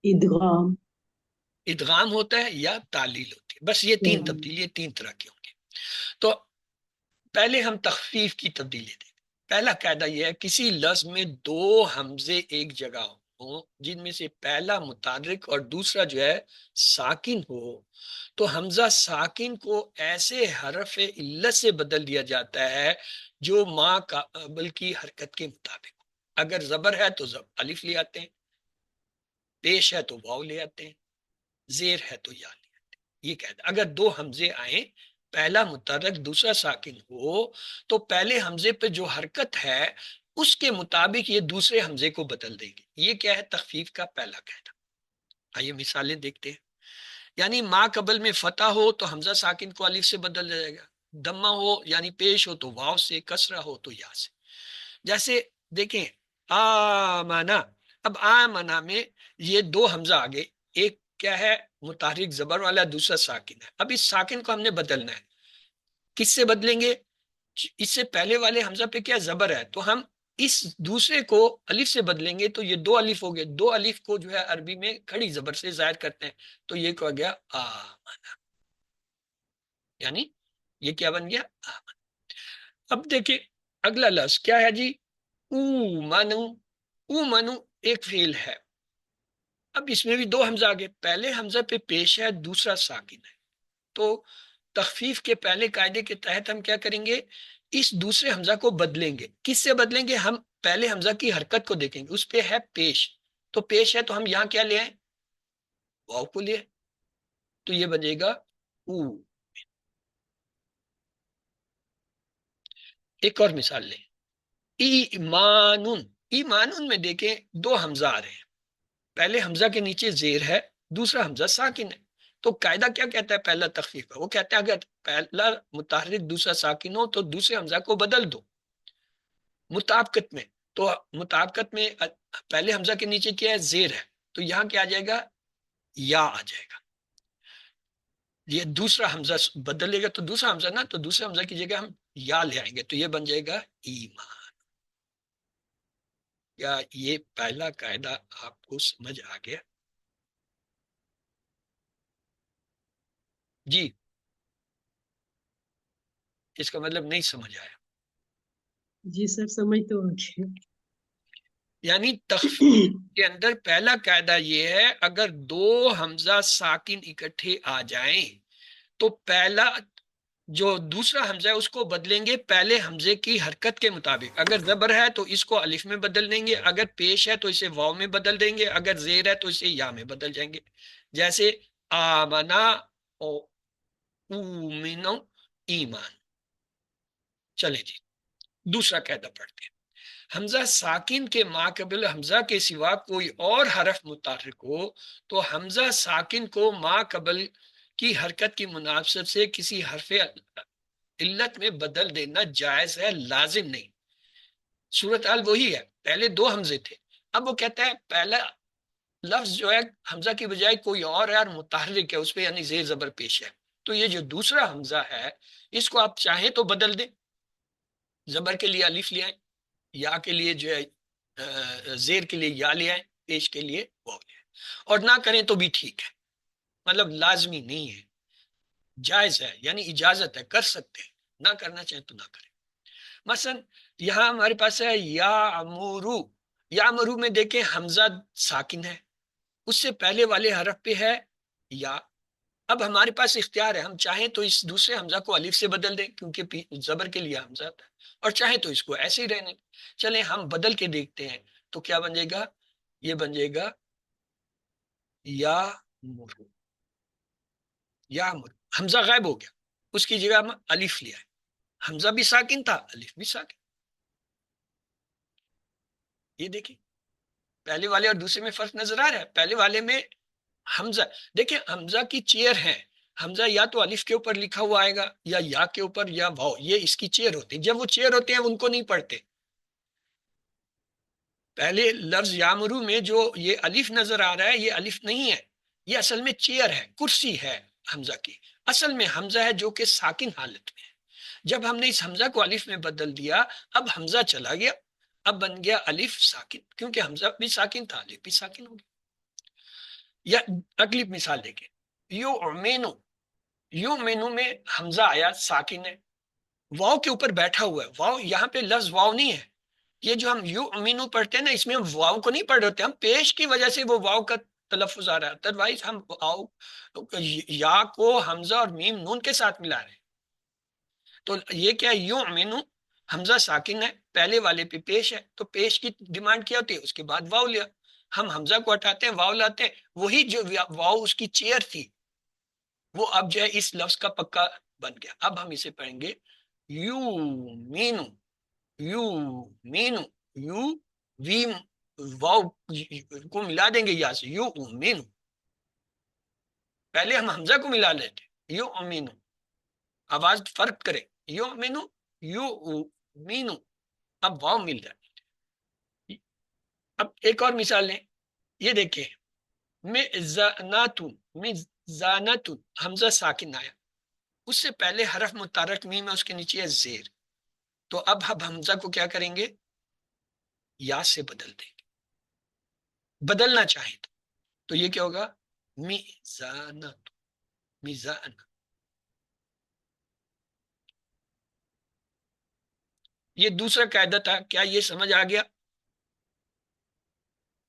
ادغام ادغام ہوتا ہے یا تعلیل ہوتی ہے. بس یہ 3 تبدیلیاں 3 طرح کی ہوں گی. تو پہلے ہم تخفیف کی تبدیلی دیں. پہلا قاعدہ یہ ہے کسی لفظ میں 2 حمزے ایک جگہ ہوں جن میں سے پہلا متحرک اور دوسرا جو ہے ساکن ہو, تو حمزہ ساکن کو ایسے حرف علت سے بدل دیا جاتا ہے جو ما قبل کی حرکت کے مطابق ہو. اگر زبر ہے تو الف لے آتے ہیں, پیش ہے تو واو لے آتے ہیں, زیر ہے تو یا لے آتے ہیں. یہ قاعدہ. اگر 2 حمزے آئیں, پہلا متحرک دوسرا ساکن ہو, تو پہلے حمزے پہ جو حرکت ہے اس کے مطابق یہ دوسرے حمزے کو بدل دے گی. یہ کیا ہے؟ تخفیف کا پہلا قاعدہ. آئیے مثالیں دیکھتے ہیں. یعنی ما قبل میں فتح ہو تو حمزہ ساکن کو الف سے بدل جائے گا, دمہ ہو یعنی پیش ہو تو واو سے, کسرہ ہو تو یا سے. جیسے دیکھیں آمنا. اب آمنا میں یہ 2 حمزہ آگے, ایک کیا ہے متحرک زبر والا, دوسرا ساکن ہے. اب اس ساکن کو ہم نے بدلنا ہے. کس سے بدلیں گے؟ اس سے پہلے والے حمزہ پہ کیا زبر ہے, تو ہم اس دوسرے کو الف سے بدلیں گے. تو یہ 2 الف ہو گئے. 2 الف کو جو ہے عربی میں کھڑی زبر سے ظاہر کرتے ہیں, تو یہ کہا گیا آمنا. یعنی یہ کیا بن گیا؟ آمنا. اب دیکھیں اگلا لفظ کیا ہے جی؟ او منو. او منو ایک فعل ہے. اب اس میں بھی 2 حمزہ آگے, پہلے حمزہ پہ پیش ہے, دوسرا ساکن ہے. تو تخفیف کے پہلے قاعدے کے تحت ہم کیا کریں گے؟ اس دوسرے حمزہ کو بدلیں گے. کس سے بدلیں گے؟ ہم پہلے حمزہ کی حرکت کو دیکھیں گے. اس پہ ہے پیش, تو پیش ہے تو ہم یہاں کیا لے آئیں؟ واو کو لے. تو یہ بنے گا او. ایک اور مثال لیں, ایمانون. ایمانون میں دیکھیں 2 حمزہ آ رہے ہیں, پہلے حمزہ کے نیچے زیر ہے, دوسرا حمزہ ساکن ہے. تو قاعدہ کیا کہتا ہے پہلا تخفیف کا؟ وہ کہتا ہے اگر پہلا متحرک دوسرا ساکن ہو تو دوسرے حمزہ کو بدل دو مطابقت میں. تو مطابقت میں پہلے حمزہ کے نیچے کیا ہے؟ زیر ہے, تو یہاں کیا آ جائے گا؟ یا آ جائے گا. یہ دوسرا حمزہ بدلے گا تو دوسرا حمزہ نا, تو دوسرا حمزہ کی جگہ ہم یا لے آئیں گے, تو یہ بن جائے گا ایمان. یا یہ پہلا قاعدہ آپ کو سمجھ آ گیا؟ جی اس کا مطلب نہیں سمجھ آیا؟ جی سر سمجھ تو آ گیا. یعنی تخفیف کے اندر پہلا قاعدہ یہ ہے اگر 2 حمزہ ساکن اکٹھے آ جائیں تو پہلا جو دوسرا حمزہ ہے اس کو بدلیں گے پہلے حمزے کی حرکت کے مطابق. اگر زبر ہے تو اس کو الف میں بدل دیں گے, اگر پیش ہے تو اسے واو میں بدل دیں گے, اگر زیر ہے تو اسے یا میں بدل جائیں گے. جیسے آمنا او اومنو ایمان. چلے جی دوسرا قاعدہ پڑھتے ہیں. حمزہ ساکن کے ماقبل حمزہ کے سوا کوئی اور حرف متحرک ہو تو حمزہ ساکن کو ماقبل کی حرکت کی مناسبت سے کسی حرف علت میں بدل دینا جائز ہے, لازم نہیں. صورتحال وہی ہے, پہلے دو حمزے تھے, اب وہ کہتا ہے پہلا لفظ جو ہے حمزہ کی بجائے کوئی اور ہے اور متحرک ہے, اس پہ یعنی زیر زبر پیش ہے. تو یہ جو دوسرا حمزہ ہے اس کو آپ چاہیں تو بدل دیں, زبر کے لیے الف لے آئیں, یا کے لیے جو ہے زیر کے لیے یا لے آئیں, پیش کے لیے واو لے آئیں, اور نہ کریں تو بھی ٹھیک ہے. مطلب لازمی نہیں ہے, جائز ہے, یعنی اجازت ہے, کر سکتے ہیں, نہ کرنا چاہیں تو نہ کریں. مثلا یہاں ہمارے پاس ہے یا امورو. یا امورو میں دیکھیں حمزہ ساکن ہے, اس سے پہلے والے حرف پہ ہے یا. اب ہمارے پاس اختیار ہے, ہم چاہیں تو اس دوسرے حمزہ کو الف سے بدل دیں کیونکہ زبر کے لیے حمزہ ہے, اور چاہیں تو اس کو ایسے ہی رہنے. چلیں ہم بدل کے دیکھتے ہیں تو کیا بن جائے گا, یہ بن جائے گا یا مرو. یا مرو حمزہ غائب ہو گیا, اس کی جگہ ہم الف لیا ہے, حمزہ بھی ساکن تھا الف بھی ساکن. یہ دیکھیں پہلے والے اور دوسرے میں فرق نظر آ رہا ہے. پہلے والے میں حمزہ دیکھیں حمزہ کی چیئر ہے, حمزہ یا تو الف کے اوپر لکھا ہوا آئے گا یا کے اوپر یا واو, یہ اس کی چیئر ہوتی ہے. جب وہ چیئر ہوتے ہیں ان کو نہیں پڑھتے. پہلے لفظ یامرو میں جو یہ الف نظر آ رہا ہے یہ الف نہیں ہے, یہ اصل میں چیئر ہے, کرسی ہے حمزہ کی. اصل میں حمزہ ہے جو کہ ساکن حالت میں ہے. جب ہم نے اس حمزہ کو الف میں بدل دیا اب حمزہ چلا گیا, اب بن گیا الف ساکن, کیونکہ حمزہ بھی ساکن تھا الف بھی ساکن ہو گیا. یا اگلی مثال دیکھیں, یو مینو میں حمزہ آیا ساکن ہے, واو کے اوپر بیٹھا ہوا ہے. واو یہاں پہ لفظ واو نہیں ہے, یہ جو ہم یو امینو پڑھتے ہیں نا اس میں ہم واو کو نہیں پڑھ رہے, ہم پیش کی وجہ سے وہ واو کا تلفظ آ رہا ہے, ادروائز ہم یا کو حمزہ اور میم نون کے ساتھ ملا رہے ہیں. تو یہ کیا یو امینو حمزہ ساکن ہے, پہلے والے پہ پیش ہے, تو پیش کی ڈیمانڈ کیا ہوتی ہے, اس کے بعد واو لیا. ہم حمزہ کو ہٹاتے ہیں واو لاتے ہیں, وہی جو واو اس کی چیئر تھی وہ اب جو ہے اس لفظ کا پکا بن گیا. اب ہم اسے پڑھیں گے یو مینو, یو مینو, یو ویم واو کو ملا دیں گے یا سے یو مینو. پہلے ہم حمزہ کو ملا لیتے یو مینو, آواز فرق کرے یو مینو یو مینو, اب واو مل جائے. اب ایک اور مثال لیں, یہ دیکھیں میزانتون حمزہ ساکن آیا, اس سے پہلے حرف متحرک میم ہے, اس کے نیچے ہے زیر. تو اب حمزہ کو کیا کریں گے, یا سے بدل دیں گے, بدلنا چاہیں تو یہ کیا ہوگا میزانت, میزان. یہ دوسرا قاعدہ تھا, کیا یہ سمجھ آ گیا؟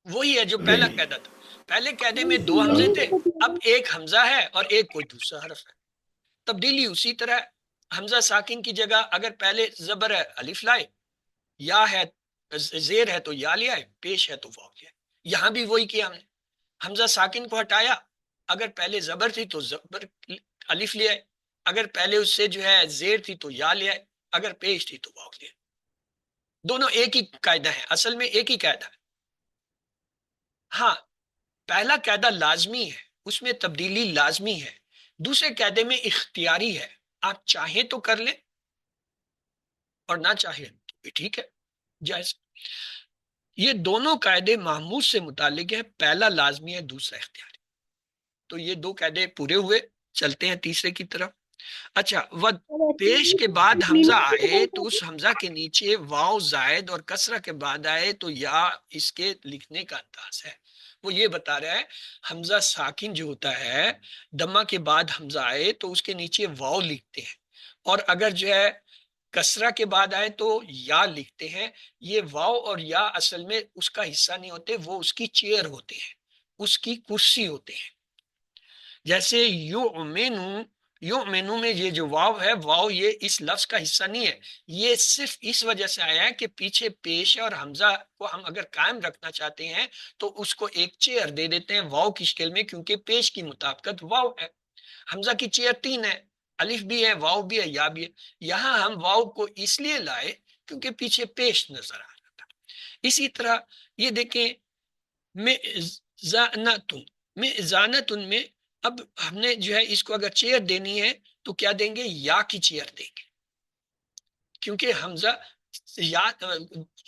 وہی ہے جو پہلا قاعدہ تھا. پہلے قاعدے میں دو حمزے تھے, اب ایک حمزہ ہے اور ایک کوئی دوسرا حرف ہے. تبدیلی اسی طرح, حمزہ ساکن کی جگہ اگر پہلے زبر ہے الف لائے, یا ہے زیر ہے تو یا لے آئے, پیش ہے تو واو لے آئے. یہاں بھی وہی کیا ہم نے, حمزہ ساکن کو ہٹایا, اگر پہلے زبر تھی تو زبر الف لے آئے, اگر پہلے اس سے جو ہے زیر تھی تو یا لے آئے, اگر پیش تھی تو واو لے آئے. دونوں ایک ہی قاعدہ ہے, اصل میں ایک ہی قاعدہ ہے. ہاں پہلا قاعدہ لازمی ہے, اس میں تبدیلی لازمی ہے. دوسرے قاعدے میں اختیاری ہے, آپ چاہیں تو کر لیں اور نہ چاہیں تو بھی ٹھیک ہے, جائز. یہ دونوں قاعدے محمود سے متعلق ہیں, پہلا لازمی ہے دوسرا اختیاری. تو یہ دو قاعدے پورے ہوئے, چلتے ہیں تیسرے کی طرف. اچھا ود پیش کے بعد حمزہ آئے تو اس حمزہ کے نیچے واو زائد اور کسرہ کے بعد آئے تو یا اس کے لکھنے کا انداز ہے. وہ یہ بتا رہا ہے حمزہ ساکن جو ہوتا ہے دمہ کے بعد حمزہ آئے تو اس کے نیچے واو لکھتے ہیں, اور اگر جو ہے کسرہ کے بعد آئے تو یا لکھتے ہیں. یہ واو اور یا اصل میں اس کا حصہ نہیں ہوتے, وہ اس کی چیئر ہوتے ہیں, اس کی کرسی ہوتے ہیں. جیسے یؤمنو میں یہ جو واو ہے، واو یہ اس لفظ کا حصہ نہیں ہے، یہ صرف اس وجہ سے آیا ہے کہ پیچھے پیش ہے اور حمزہ کو ہم اگر قائم رکھنا چاہتے ہیں تو اس کو ایک چیئر دے دیتے ہیں واو کی شکل میں، کیونکہ پیش کی مطابقت واو ہے۔ حمزہ کی چیئر 3 ہے، الف بھی ہے، واو بھی ہے، یا بھی ہے۔ یہاں ہم واو کو اس لیے لائے کیونکہ پیچھے پیش نظر آ رہا تھا۔ اسی طرح یہ دیکھیں میں میں اب ہم نے جو ہے اس کو اگر چیئر دینی ہے تو کیا دیں گے؟ یا کی چیئر دیں گے، کیونکہ حمزہ یا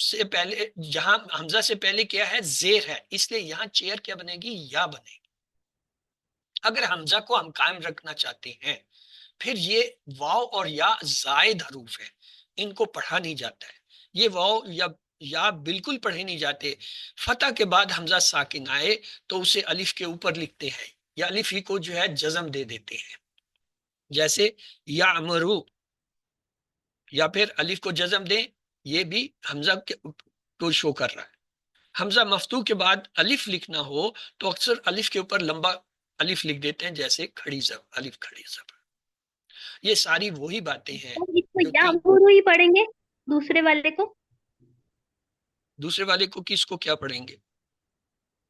سے پہلے، جہاں حمزہ سے پہلے کیا ہے؟ زیر ہے، اس لیے یہاں چیئر کیا بنے گی؟ یا بنے گی۔ اگر حمزہ کو ہم قائم رکھنا چاہتے ہیں، پھر یہ واو اور یا زائد حروف ہے، ان کو پڑھا نہیں جاتا ہے، یہ واو یا بالکل پڑھے نہیں جاتے۔ فتح کے بعد حمزہ ساکن آئے تو اسے الف کے اوپر لکھتے ہیں، یا الف ہی کو جو ہے جزم دے دیتے ہیں، جیسے یا امرو، یا پھر الف کو جزم دیں، یہ بھی حمزہ کو شو کر رہا ہے۔ حمزہ مفتوح کے بعد الف لکھنا ہو تو اکثر الف کے اوپر لمبا الف لکھ دیتے ہیں، جیسے کھڑی زبر، الف کھڑی زبر۔ یہ ساری وہی باتیں ہیں اور اس کو جو یا کہ مرو ہی پڑھیں گے، دوسرے والے کو؟ دوسرے والے کو کس کو کیا پڑھیں گے؟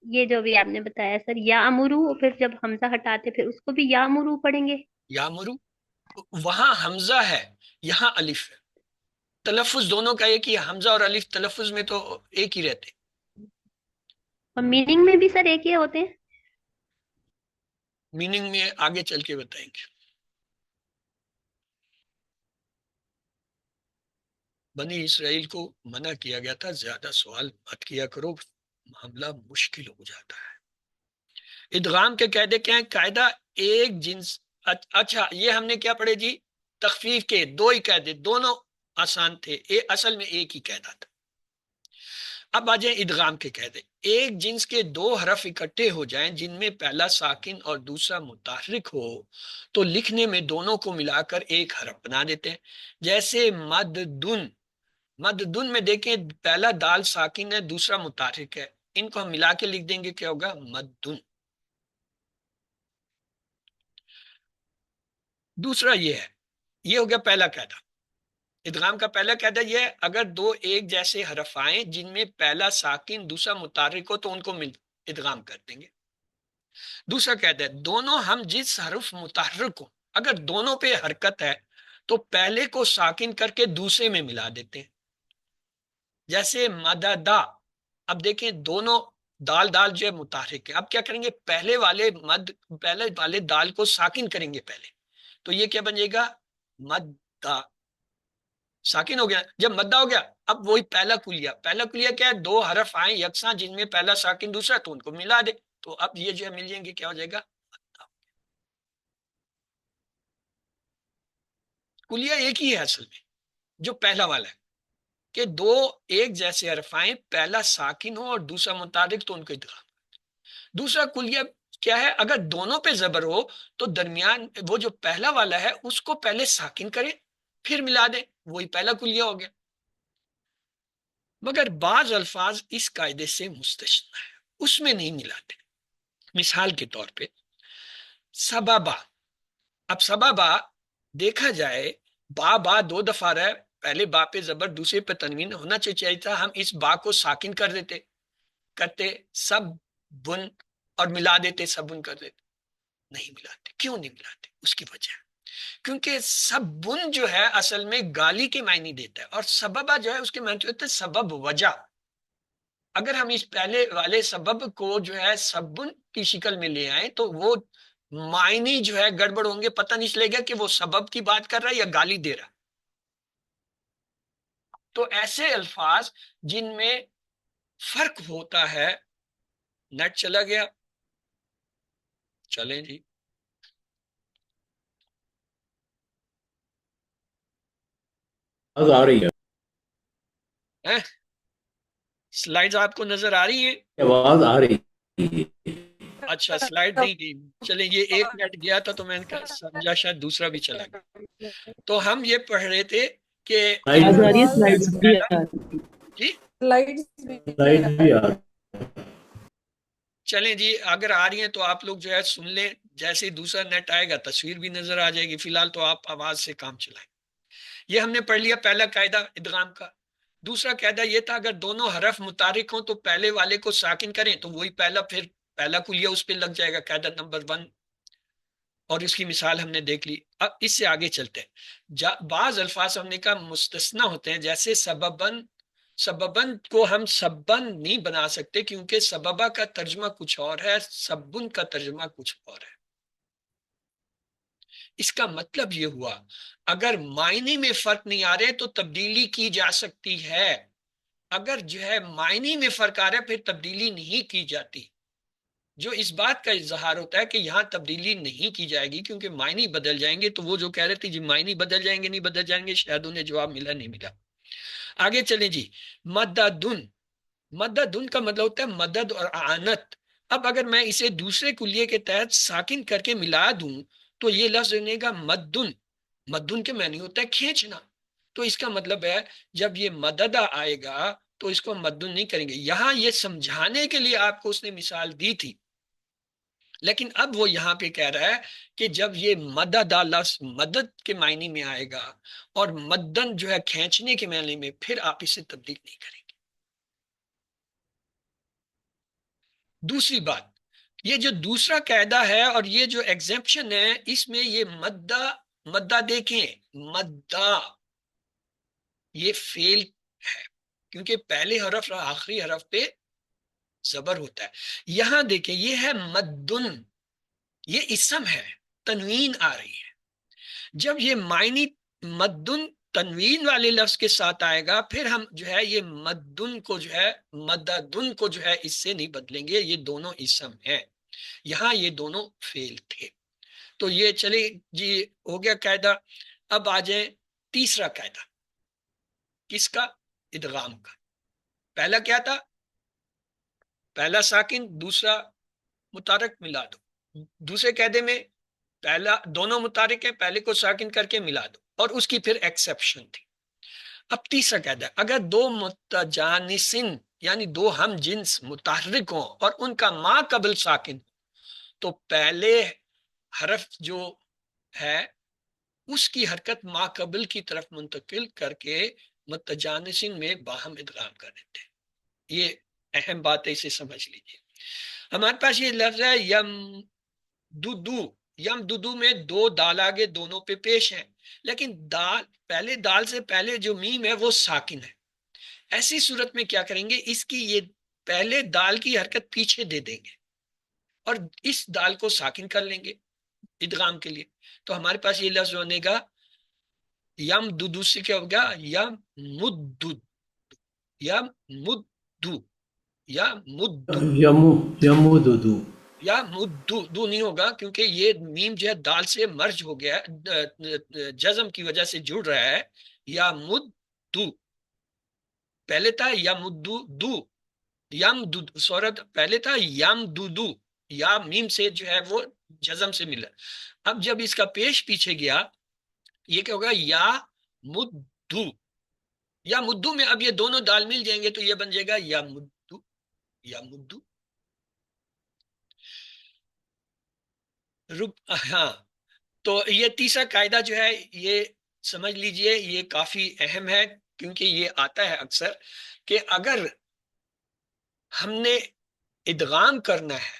یہ جو بھی آپ نے بتایا سر، یا امرو، پھر جب حمزہ ہٹاتے پھر اس کو بھی یا امرو پڑھیں گے؟ یا مرو وہاں حمزہ ہے، یہاں الف ہے، تلفظ دونوں کا ایک ہی، حمزہ اور الف تلفظ میں تو ایک ہی رہتے، اور میننگ میں بھی سر ایک ہی ہوتے ہیں؟ میننگ میں آگے چل کے بتائیں گے۔ بنی اسرائیل کو منع کیا گیا تھا زیادہ سوال مت کیا کرو، معاملہ مشکل ہو جاتا ہے۔ ادغام کے قاعدے کیا ہیں؟ قاعدہ ایک جنس، اچھا یہ ہم نے کیا پڑھے جی؟ تخفیف کے 2 ہی قاعدے، دونوں آسان تھے، اصل میں ایک ہی قاعدہ تھا۔ اب آ جائیں ادغام کے قاعدے۔ ایک جنس کے 2 حرف اکٹھے ہو جائیں جن میں پہلا ساکن اور دوسرا متحرک ہو تو لکھنے میں دونوں کو ملا کر ایک حرف بنا دیتے ہیں، جیسے مددن۔ مددن میں دیکھیں پہلا دال ساکن ہے، دوسرا متحرک ہے، ان کو ہم ملا کے لکھ دیں گے، کیا ہوگا؟ مددن۔ دوسرا یہ ہے، یہ ہو گیا پہلا قاعدہ۔ ادغام کا پہلا قاعدہ یہ ہے، اگر 2 ایک جیسے حرف آئیں جن میں پہلا ساکن دوسرا متحرک ہو تو ان کو ادغام کر دیں گے۔ دوسرا قاعدہ ہے، دونوں ہم جس حرف متحرک ہو اگر دونوں پہ حرکت ہے تو پہلے کو ساکن کر کے دوسرے میں ملا دیتے ہیں، جیسے مددا۔ اب دیکھیں دونوں دال دال جو ہے متحرک ہے، اب کیا کریں گے؟ پہلے والے دال کو ساکن کریں گے پہلے، تو یہ کیا بنے گا؟ مددا، ساکن ہو گیا۔ جب مدہ ہو گیا اب وہی پہلا کلیہ کیا ہے؟ 2 حرف آئیں یکساں جن میں پہلا ساکن دوسرا، تو ان کو ملا دے، تو اب یہ جو ہے مل جائیں گے، کیا ہو جائے گا؟ کلیہ ایک ہی ہے اصل میں، جو پہلا والا ہے کہ 2 ایک جیسے حرف آئیں، پہلا ساکن ہو اور دوسرا متحرک، تو ان کو ادغام۔ دوسرا کلیہ کیا ہے؟ اگر دونوں پہ زبر ہو تو درمیان وہ جو پہلا والا ہے اس کو پہلے ساکن کرے پھر ملا دے، وہی پہلا کلیہ ہو گیا۔ مگر بعض الفاظ اس قاعدے سے مستثنی ہے، اس میں نہیں ملاتے۔ مثال کے طور پہ سبابا، اب سبابا دیکھا جائے با 2 دفعہ رہا ہے، پہلے با پہ زبر دوسرے پہ تنوین ہونا چاہیے تھا، ہم اس با کو ساکن کر دیتے، کرتے سب بن اور ملا دیتے، سب بن کر دیتے، نہیں ملاتے۔ کیوں نہیں ملاتے؟ اس کی وجہ ہے کیونکہ سبن جو ہے اصل میں گالی کے معنی دیتا ہے، اور سببہ جو ہے اس کے معنی ہوتا ہے سبب، وجہ۔ اگر ہم اس پہلے والے سبب کو جو ہے سبن کی شکل میں لے آئیں تو وہ معنی جو ہے گڑبڑ ہوں گے، پتہ نہیں چلے گا کہ وہ سبب کی بات کر رہا ہے یا گالی دے رہا ہے۔ تو ایسے الفاظ جن میں فرق ہوتا ہے، نیٹ چلا گیا، چلیں جی، آواز آ رہی ہے؟ سلائیڈز آپ کو نظر آ رہی ہیں؟ آواز آ رہی ہے؟ اچھا سلائیڈ نہیں تھی، چلیں یہ 1 منٹ گیا تھا تو میں نے سمجھا شاید دوسرا بھی چلا گیا۔ تو ہم یہ پڑھ رہے تھے کہ آواز آ رہی ہے، سلائڈز بھی آ رہی ہے۔ جی سلائیڈ بھی آ رہی ہے۔ جی، آ رہی ہے۔ سلائیڈ بھی آ رہی ہے۔ سلائیڈ بھی آ رہی ہے۔ سلائیڈ بھی آ رہی ہے۔ سلائیڈ بھی آ رہی ہے۔ سلائیڈ بھی آ رہی ہے۔ چلیں جی، اگر آ رہی ہیں تو آپ لوگ جو ہے سن لیں، جیسے ہی دوسرا نیٹ آئے گا تصویر بھی نظر آ جائے گی، فی الحال تو آپ آواز سے کام چلائیں۔ یہ ہم نے پڑھ لیا پہلا قاعدہ ادغام کا۔ دوسرا قاعدہ یہ تھا اگر دونوں حرف متحرک ہوں تو پہلے والے کو ساکن کریں، تو وہی پہلا کلیہ اس پہ لگ جائے گا، قاعدہ نمبر 1، اور اس کی مثال ہم نے دیکھ لی۔ اب اس سے آگے چلتے ہیں۔ بعض الفاظ ہم نے کہا مستثنا ہوتے ہیں، جیسے سببن۔ سببن کو ہم سببن نہیں بنا سکتے کیونکہ سببہ کا ترجمہ کچھ اور ہے، سببن کا ترجمہ کچھ اور ہے۔ اس کا مطلب یہ ہوا اگر معنی میں فرق نہیں آ رہے تو تبدیلی کی جا سکتی ہے، اگر جو ہے معنی میں فرق آ رہا ہے پھر تبدیلی نہیں کی جاتی۔ جو اس بات کا اظہار ہوتا ہے کہ یہاں تبدیلی نہیں کی جائے گی کیونکہ معنی بدل جائیں گے، تو وہ جو کہہ رہے تھے جی معنی بدل جائیں گے، نہیں بدل جائیں گے، شاید انہیں جواب ملا نہیں ملا۔ آگے چلیں جی، مددن۔ مددن کا مطلب ہوتا ہے مدد اور اعانت۔ اب اگر میں اسے دوسرے کلیے کے تحت ساکن کر کے ملا دوں تو یہ لفظ بنے گا مدن۔ مدن کے معنی ہوتا ہے کھینچنا، تو اس کا مطلب ہے جب یہ مددہ آئے گا تو اس کو مدن نہیں کریں گے۔ یہاں یہ سمجھانے کے لیے آپ کو اس نے مثال دی تھی، لیکن اب وہ یہاں پہ کہہ رہا ہے کہ جب یہ مدد لفظ مدد کے معنی میں آئے گا اور مدن جو ہے کھینچنے کے معنی میں، پھر آپ اسے تبدیل نہیں کریں گے۔ دوسری بات، یہ جو دوسرا قاعدہ ہے اور یہ جو ایگزمپشن ہے، اس میں یہ مدہ دیکھیں، مدہ یہ فعل ہے کیونکہ پہلے حرف اور آخری حرف پہ زبر ہوتا ہے۔ یہاں دیکھیں یہ ہے مدن، یہ اسم ہے، تنوین آ رہی ہے۔ جب یہ معنی مدن تنوین والے لفظ کے ساتھ آئے گا پھر ہم جو ہے یہ مدن کو جو ہے مددن کو جو ہے اس سے نہیں بدلیں گے، یہ دونوں اسم ہیں، یہاں یہ دونوں فعل تھے۔ تو یہ چلے جی ہو گیا قاعدہ۔ اب آ جائیں تیسرا قاعدہ، کس کا؟ ادغام کا۔ پہلا کیا تھا؟ پہلا ساکن دوسرا متحرک ملا دو۔ دوسرے قاعدے میں پہلا دونوں متحرک ہیں، پہلے کو ساکن کر کے ملا دو، اور اس کی پھر ایکسیپشن تھی۔ اب تیسرا قاعدہ، اگر دو متجانسن یعنی دو ہم جنس متحرک ہوں اور ان کا ما قبل ساکن تو پہلے حرف جو ہے اس کی حرکت ما قبل کی طرف منتقل کر کے متجانسن میں باہم ادغام کر دیتے ہیں۔ یہ اہم بات ہے، اسے سمجھ لیجیے۔ ہمارے پاس یہ لفظ ہے یم دودو۔ یم دودو میں دو دال آگے دونوں پہ پیش ہیں، لیکن دال سے پہلے جو میم ہے وہ ساکن ہے۔ ایسی صورت میں کیا کریں گے، اس کی یہ پہلے دال کی حرکت پیچھے دے دیں گے اور اس دال کو ساکن کر لیں گے ادغام کے لیے۔ تو ہمارے پاس یہ لفظ بنے گا یم دودو سے کیا ہوگا، یم مدو، یم مدو، یا مدو، یمودو یا مدو نہیں ہوگا کیونکہ یہ میم جو ہے دال سے مرج ہو گیا، جزم کی وجہ سے جڑ رہا ہے۔ یا مدو پہلے تھا، یا مدو دو، یم دودو سورت پہلے تھا یم دودو، یا میم سے جو ہے وہ جزم سے ملا۔ اب جب اس کا پیش پیچھے گیا یہ کیا ہوگا، یا مدو۔ یا مدو میں اب یہ دونوں دال مل جائیں گے تو یہ بن جائے گا یا مدو، یا مدو۔ ہاں، تو یہ تیسرا قاعدہ جو ہے یہ سمجھ لیجئے، یہ کافی اہم ہے کیونکہ یہ آتا ہے اکثر کہ اگر ہم نے ادغام کرنا ہے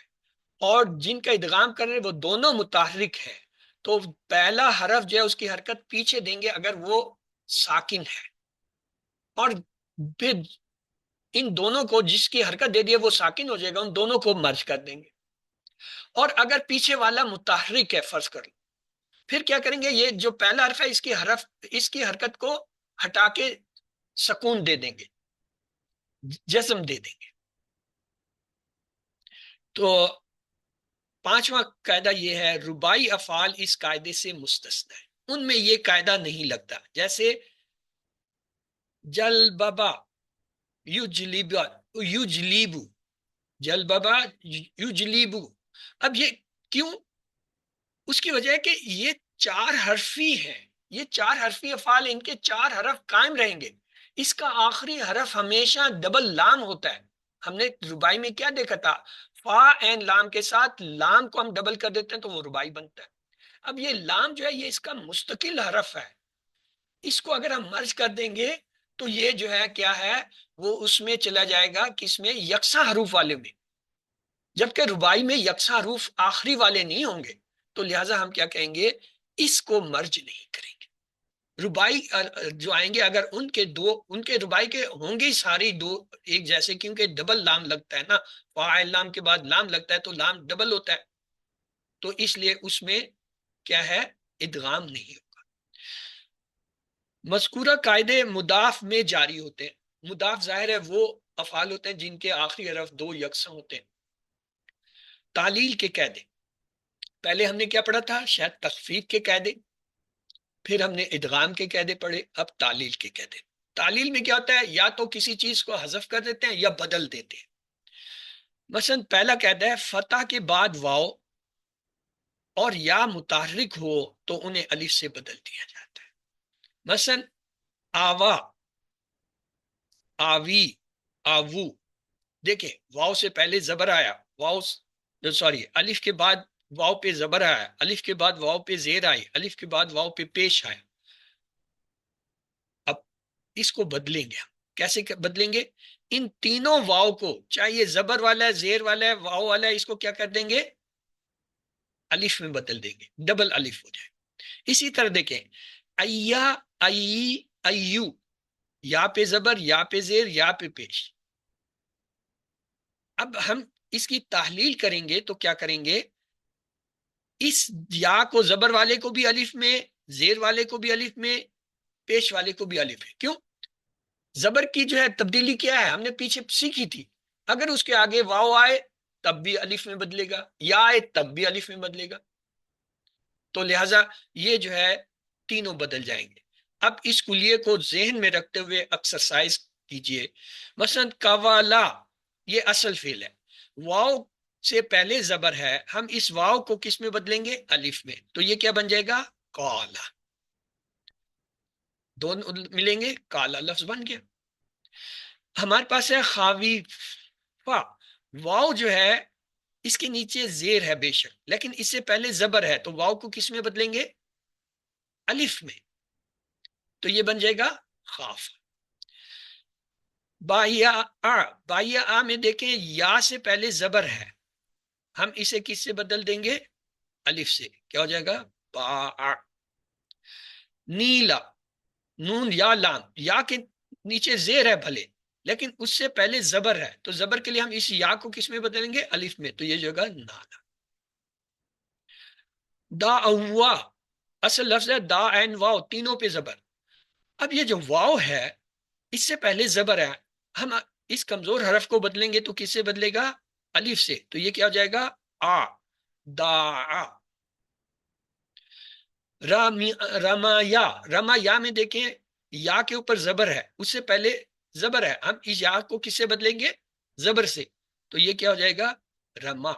اور جن کا ادغام کرنا ہے وہ دونوں متحرک ہیں تو پہلا حرف جو ہے اس کی حرکت پیچھے دیں گے اگر وہ ساکن ہے، اور پھر ان دونوں کو جس کی حرکت دے دیے وہ ساکن ہو جائے گا، ان دونوں کو مرج کر دیں گے۔ اور اگر پیچھے والا متحرک ہے فرض کر لیں، پھر کیا کریں گے، یہ جو پہلا حرف ہے اس کی حرکت کو ہٹا کے سکون دے دیں گے، جزم دے دیں گے۔ تو پانچواں قاعدہ یہ ہے رباعی افعال اس قاعدے سے مستثنا ہے، ان میں یہ قاعدہ نہیں لگتا، جیسے جلببا یجلبا یجلیبو، جلببا یجلیبو۔ اب یہ کیوں؟ اس کی وجہ ہے کہ یہ چار حرفی ہیں، یہ چار حرفی افعال، ان کے چار حرف قائم رہیں گے، اس کا آخری حرف ہمیشہ ڈبل لام ہوتا ہے۔ ہم نے رباعی میں کیا دیکھا تھا، فا این لام کے ساتھ لام کو ہم ڈبل کر دیتے ہیں تو وہ رباعی بنتا ہے. اب یہ لام جو ہے یہ اس کا مستقل حرف ہے، اس کو اگر ہم مرج کر دیں گے تو یہ جو ہے کیا ہے، وہ اس میں چلا جائے گا کس میں، یکساں حروف والے میں، جبکہ رباعی میں یکساں حروف آخری والے نہیں ہوں گے. تو لہٰذا ہم کیا کہیں گے، اس کو مرج نہیں کریں گے. رباعی جو آئیں گے اگر ان کے رباعی کے ہوں گے ساری دو ایک جیسے، کیونکہ ڈبل لام لگتا ہے نا، فاعل لام کے بعد لام لگتا ہے تو لام ڈبل ہوتا ہے، تو اس لیے اس میں کیا ہے، ادغام نہیں ہوگا. مذکورہ قاعدے مضاف میں جاری ہوتے ہیں. مضاف ظاہر ہے وہ افعال ہوتے ہیں جن کے آخری حرف دو یکساں ہوتے ہیں. تعلیل کے قاعدے، پہلے ہم نے کیا پڑھا تھا، شاید تخفیف کے قاعدے، پھر ہم نے ادغام کے قاعدے پڑھے، اب تعلیل کے قاعدے. تعلیل میں کیا ہوتا ہے، یا تو کسی چیز کو حذف کر دیتے ہیں یا بدل دیتے ہیں. مثلا پہلا قاعدہ ہے فتح کے بعد واو اور یا متحرک ہو تو انہیں الف سے بدل دیا جاتا ہے. مثلا آوا، آوی، آوو، دیکھیں واو سے پہلے زبر آیا، واو سوری الف کے بعد واو پہ زبر آیا، الف کے بعد واو پہ زیر آئی، الف کے بعد واو پہ پیش آیا. اب اس کو بدلیں گے ہم، کیسے بدلیں گے، ان تینوں واو کو، چاہے یہ زبر والا ہے، زیر والا ہے، واو والا ہے، اس کو کیا کر دیں گے، الف میں بدل دیں گے، ڈبل الف ہو جائے. اسی طرح دیکھیں ایا، ای، ایو، یا پہ زبر، یا پہ زیر، یا پہ پیش. اب ہم اس کی تحلیل کریں گے تو کیا کریں گے، اس یا کو زبر والے کو بھی الف میں، زیر والے کو بھی الف میں، پیش والے کو بھی الف ہے. کیوں، زبر کی جو ہے تبدیلی کیا ہے، ہم نے پیچھے سیکھی تھی، اگر اس کے آگے واو آئے تب بھی الف میں بدلے گا، یا آئے تب بھی الف میں بدلے گا، تو لہٰذا یہ جو ہے تینوں بدل جائیں گے. اب اس کلیے کو ذہن میں رکھتے ہوئے ایکسرسائز کیجئے. مثلا قوالا، یہ اصل فعل ہے، واو سے پہلے زبر ہے، ہم اس واو کو کس میں بدلیں گے، الف میں، تو یہ کیا بن جائے گا، قالا. دونوں ملیں گے، کالا لفظ بن گیا. ہمارے پاس ہے خاوی فا، واو جو ہے اس کے نیچے زیر ہے بے شک، لیکن اس سے پہلے زبر ہے، تو واو کو کس میں بدلیں گے، الف میں، تو یہ بن جائے گا خاف. بایا آ، بایا آ میں دیکھیں یا سے پہلے زبر ہے، ہم اسے کس سے بدل دیں گے، الف سے، کیا ہو جائے گا، با. نیلا، نون یا لام، یا کے نیچے زیر ہے بھلے لیکن اس سے پہلے زبر ہے، تو زبر کے لیے ہم اس یا کو کس میں بدلیں گے، الف میں، تو یہ جو ہے نالا. دا اوا، اصل لفظ ہے دا این واو، تینوں پہ زبر. اب یہ جو واو ہے اس سے پہلے زبر ہے، ہم اس کمزور حرف کو بدلیں گے تو کس سے بدلے گا، الف سے، تو یہ کیا ہو جائے گا، آ، دا. رمایا، رمایا میں دیکھیں یا کے اوپر زبر ہے، اس سے پہلے زبر ہے، ہم اس یا کو کس سے بدلیں گے، زبر سے، تو یہ کیا ہو جائے گا، رما.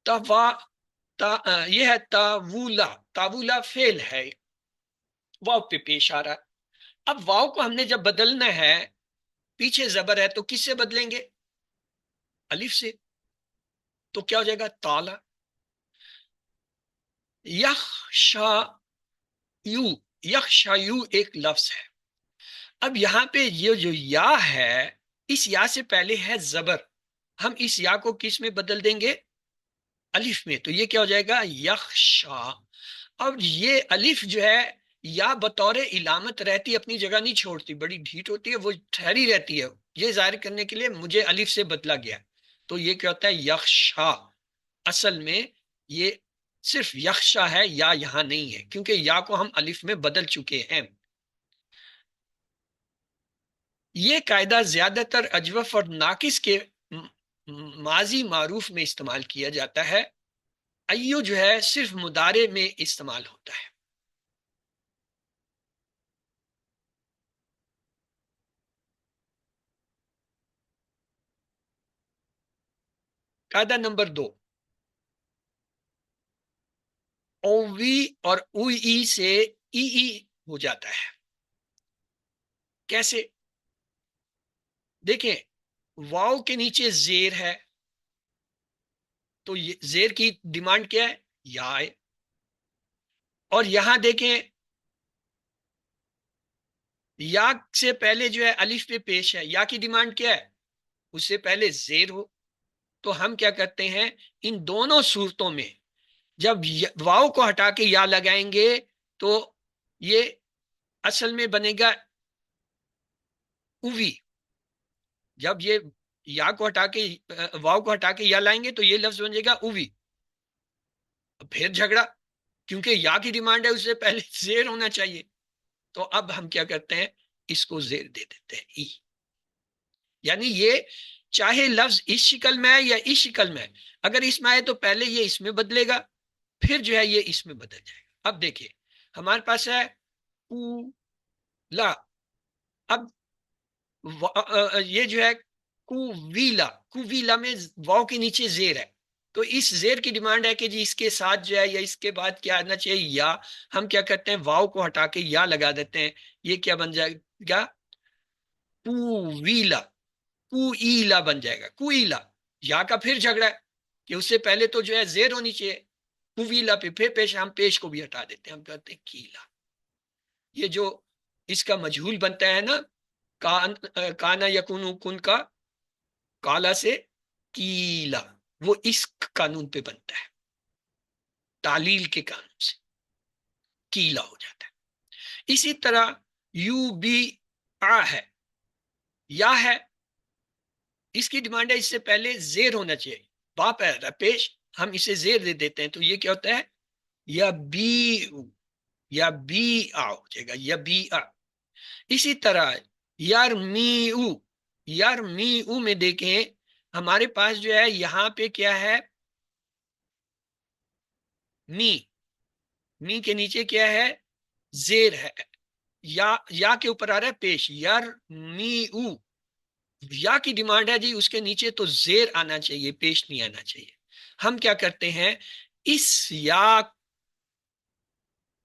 توا، یہ ہے تاولا، تاولا فعل ہے، واو پہ پیش آ رہا ہے. اب واو کو ہم نے جب بدلنا ہے، پیچھے زبر ہے تو کس سے بدلیں گے، الف سے، تو کیا ہو جائے گا، تالا. یخشا یو، یخشا یو ایک لفظ ہے. اب یہاں پہ یہ جو یا ہے اس یا سے پہلے ہے زبر، ہم اس یا کو کس میں بدل دیں گے، الف میں، تو یہ کیا ہو جائے گا، یخشا. اب یہ الف جو ہے یا بطور علامت رہتی، اپنی جگہ نہیں چھوڑتی، بڑی ڈھیٹ ہوتی ہے، وہ ٹھہری رہتی ہے، یہ ظاہر کرنے کے لیے مجھے الف سے بدلا گیا، تو یہ کیا ہوتا ہے، یخشا. اصل میں یہ صرف یخشا ہے، یا یہاں نہیں ہے، کیونکہ یا کو ہم الف میں بدل چکے ہیں. یہ قاعدہ زیادہ تر اجوف اور ناقص کے ماضی معروف میں استعمال کیا جاتا ہے. ایو جو ہے صرف مضارع میں استعمال ہوتا ہے. قاعدہ نمبر 2، اووی اور اوئی سے ای ہو جاتا ہے. کیسے، دیکھیں واو کے نیچے زیر ہے تو یہ زیر کی ڈیمانڈ کیا ہے؟ یا ہے. اور یہاں دیکھیں یا سے پہلے جو ہے الف پہ پیش ہے، یا کی ڈیمانڈ کیا ہے؟ اس سے پہلے زیر ہو. تو ہم کیا کرتے ہیں ان دونوں صورتوں میں جب واو کو ہٹا کے یا لگائیں گے تو یہ اصل میں بنے گا اوی. جب یہ یا کو ہٹا کے واو کو ہٹا کے یا لائیں گے تو یہ لفظ بن جائے گا اوی. پھر جھگڑا، کیونکہ یا کی ڈیمانڈ ہے اس سے پہلے زیر ہونا چاہیے. تو اب ہم کیا کرتے ہیں اس کو زیر دے دیتے ہیں ای. یعنی یہ چاہے لفظ اس شکل میں ہے یا اس شکل میں ہے، اگر اس میں آئے تو پہلے یہ اس میں بدلے گا، پھر جو ہے یہ اس میں بدل جائے گا. اب دیکھیے ہمارے پاس ہے لا. اب یہ جو ہے کویلا میں واو کے نیچے زیر ہے تو اس زیر کی ڈیمانڈ ہے کہ جی اس کے ساتھ جو ہے یا اس کے بعد کیا آنا چاہیے یا. ہم کیا کرتے ہیں واو کو ہٹا کے یا لگا دیتے ہیں. یہ کیا بن جائے گا؟ کویلا بن جائے گا. کویلا یا کا پھر جھگڑا ہے کہ اس سے پہلے تو جو ہے زیر ہونی چاہیے. کویلا پہ پھر پیش، ہم پیش کو بھی ہٹا دیتے ہیں، ہم کہتے ہیں کیلا. یہ جو اس کا مجہول بنتا ہے نا کانا یکون کن کا کالا سے کیلا، وہ اس قانون پہ بنتا ہے، تعلیل کے قانون سے کیلا ہو جاتا ہے. اسی طرح یو بی آ ہے، یا ہے، اس کی ڈیمانڈ ہے اس سے پہلے زیر ہونا چاہیے. باپ ہے پیش، ہم اسے زیر دے دیتے ہیں تو یہ کیا ہوتا ہے یا بی آ ہو جائے گا یا بی آ. اسی طرح یارمیو میں دیکھیں ہمارے پاس جو ہے یہاں پہ کیا ہے می کے نیچے کیا ہے زیر ہے، یا کے اوپر آ رہا ہے پیش. یارمیو یا کی ڈیمانڈ ہے جی اس کے نیچے تو زیر آنا چاہیے، پیش نہیں آنا چاہیے. ہم کیا کرتے ہیں اس یا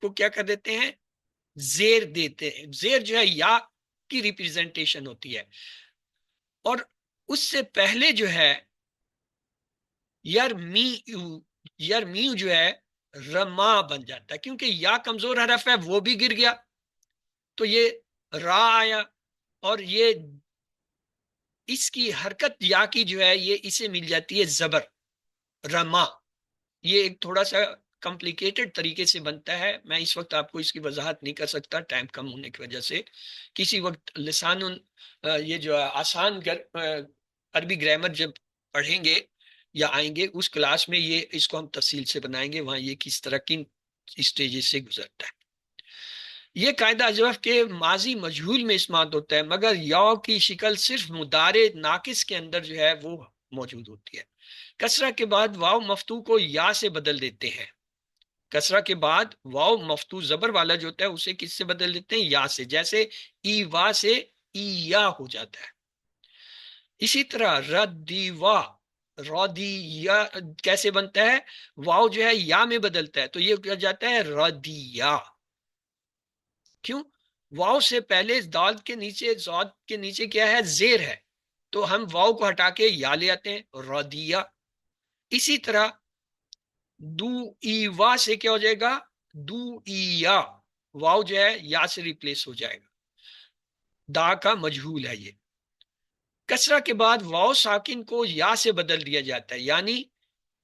کو کیا کر دیتے ہیں زیر دیتے ہیں. زیر جو ہے یا کی ریپریزنٹیشن ہوتی ہے اور اس سے پہلے جو ہے یرمیو جو ہے رما بن جاتا ہے کیونکہ یا کمزور حرف ہے وہ بھی گر گیا تو یہ را آیا. اور یہ اس کی حرکت یا کی جو ہے یہ اسے مل جاتی ہے زبر رما. یہ ایک تھوڑا سا کمپلیکیٹڈ طریقے سے بنتا ہے، میں اس وقت آپ کو اس کی وضاحت نہیں کر سکتا ٹائم کم ہونے کی وجہ سے. کسی وقت لسان یہ جو آسان عربی گرامر جب پڑھیں گے یا آئیں گے اس کلاس میں یہ اس کو ہم تفصیل سے بنائیں گے، وہاں یہ کس طرح کن اسٹیجز سے گزرتا ہے. یہ قاعدہ اجوف کے ماضی مجہول میں استعمال ہوتا ہے مگر یا کی شکل صرف مضارع ناقص کے اندر جو ہے وہ موجود ہوتی ہے. کسرہ کے بعد واو مفتو کو یا سے بدل دیتے ہیں. کسرہ کے بعد واو مفتو زبر والا جو ہوتا ہے اسے کس سے بدل دیتے ہیں یا سے، جیسے ای وا سے ای یا ہو جاتا ہے. اسی طرح رودی یا کیسے بنتا ہے واو جو ہے یا میں بدلتا ہے تو یہ کیا جاتا ہے ردیا. کیوں؟ واو سے پہلے دال کے نیچے زاد کے نیچے کیا ہے زیر ہے تو ہم واو کو ہٹا کے یا لے آتے ہیں ردیا. اسی طرح دو ای وا سے کیا ہو جائے گا دو ای یا، واو جو ہے یا سے ریپلیس ہو جائے گا. دا کا مجہول ہے یہ. کسرہ کے بعد واو ساکن کو یا سے بدل دیا جاتا ہے یعنی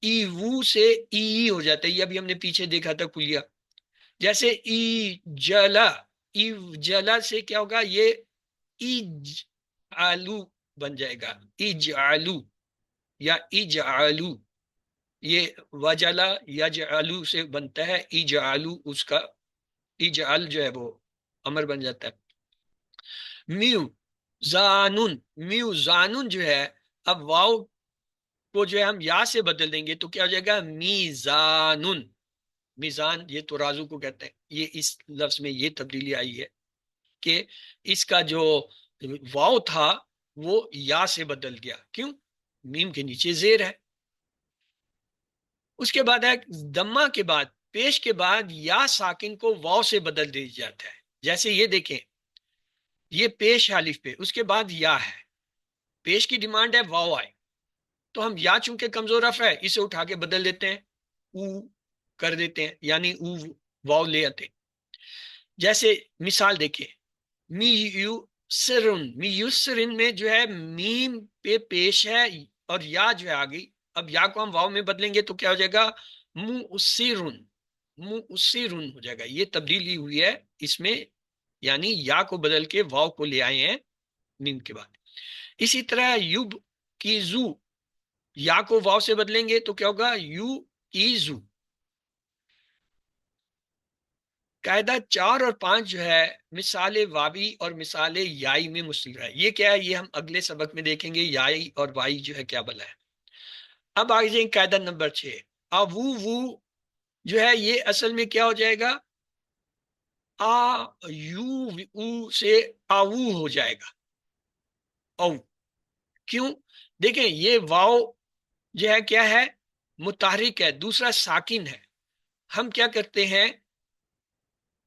ای وو سے ای ہو جاتا ہے. یہ ابھی ہم نے پیچھے دیکھا تھا کلیہ، جیسے ای جلا سے کیا ہوگا یہ ایجعلو بن جائے گا ایجعلو یا ایجعلو. یہ وجلا یجعلو سے بنتا ہے ایجعلو، اس کا ایجعل جو ہے وہ امر بن جاتا ہے. میو زانون جو ہے اب واو کو جو ہے ہم یا سے بدل دیں گے تو کیا ہو جائے گا میزانون. میزان یہ ترازو کو کہتے ہیں. یہ اس لفظ میں یہ تبدیلی آئی ہے کہ اس کا جو واو تھا وہ یا سے بدل گیا. کیوں؟ میم کے نیچے زیر ہے. اس کے بعد ہے دمہ کے بعد پیش کے بعد یا ساکن کو واو سے بدل دیا جاتا ہے. جیسے یہ دیکھیں یہ پیش الف پہ اس کے بعد یا ہے پیش کی ڈیمانڈ ہے واو آئے، تو ہم یا چونکہ کمزور حرف ہے اسے اٹھا کے بدل دیتے ہیں، او کر دیتے ہیں، یعنی او واو لے آتے ہیں۔ جیسے مثال دیکھیں، می یو سرن، می یو سرن میں جو ہے میم پہ پیش ہے اور یا جو ہے آگئی، اب یا کو ہم واو میں بدلیں گے تو کیا ہو جائے گا، مو اسرن، مو اسرن ہو جائے گا۔ یہ تبدیلی ہوئی ہے اس میں، یعنی یا کو بدل کے واو کو لے آئے ہیں میم کے بعد۔ اسی طرح یوب کی زو، یا کو واو سے بدلیں گے تو کیا ہوگا، یو کی زو۔ قاعدہ 4 اور 5 جو ہے مثال واوی اور مثال یائی میں مشتمل ہے۔ یہ کیا ہے، یہ ہم اگلے سبق میں دیکھیں گے، یائی اور وائی جو ہے کیا بلا ہے۔ اب آگے جائیں قاعدہ نمبر 6، اوو وو جو ہے یہ اصل میں کیا ہو جائے گا، آ یو او سے آو ہو جائے گا، او۔ کیوں؟ دیکھیں یہ واو جو ہے کیا ہے، متحرک ہے، دوسرا ساکن ہے۔ ہم کیا کرتے ہیں،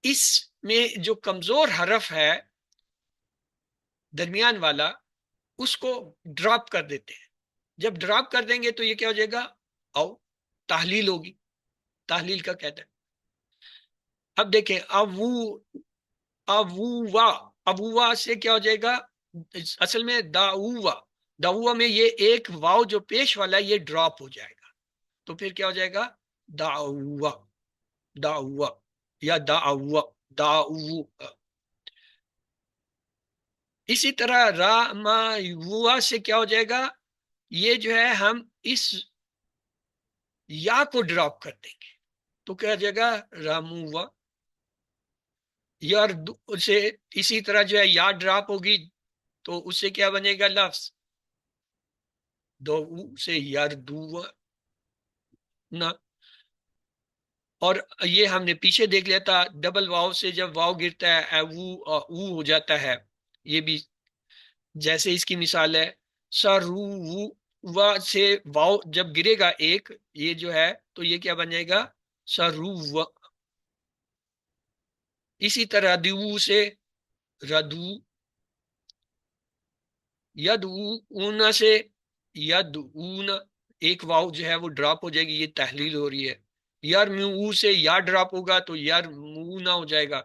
اس میں جو کمزور حرف ہے درمیان والا اس کو ڈراپ کر دیتے ہیں۔ جب ڈراپ کر دیں گے تو یہ کیا ہو جائے گا، او، تحلیل ہوگی، تحلیل کا کہتا ہے۔ اب دیکھیں اوو، اووا، اووا سے کیا ہو جائے گا، اصل میں داوا، داوا میں یہ ایک واو جو پیش والا ہے یہ ڈراپ ہو جائے گا، تو پھر کیا ہو جائے گا، داوا، داوا یا داوا، داو۔ اسی طرح را ما یوا سے کیا ہو جائے گا، یہ جو ہے ہم اس یا کو ڈراپ کر دیں گے تو کیا ہو جائے گا، راموا۔ یار سے اسی طرح جو ہے یا ڈراپ ہوگی تو اس سے کیا بنے گا لفظ، دو سے یار دو نا۔ اور یہ ہم نے پیچھے دیکھ لیا تھا، ڈبل واو سے جب واو گرتا ہے او ہو جاتا ہے، یہ بھی جیسے اس کی مثال ہے سرو وا سے واو جب گرے گا ایک، یہ جو ہے تو یہ کیا بن جائے گا، سرو۔ اسی طرح دیو سے ردو، یدعون سے یدعون، ایک واو جو ہے وہ ڈراپ ہو جائے گی، یہ تحلیل ہو رہی ہے۔ یرمو سے یا ڈراپ ہوگا تو یرمونا ہو جائے گا۔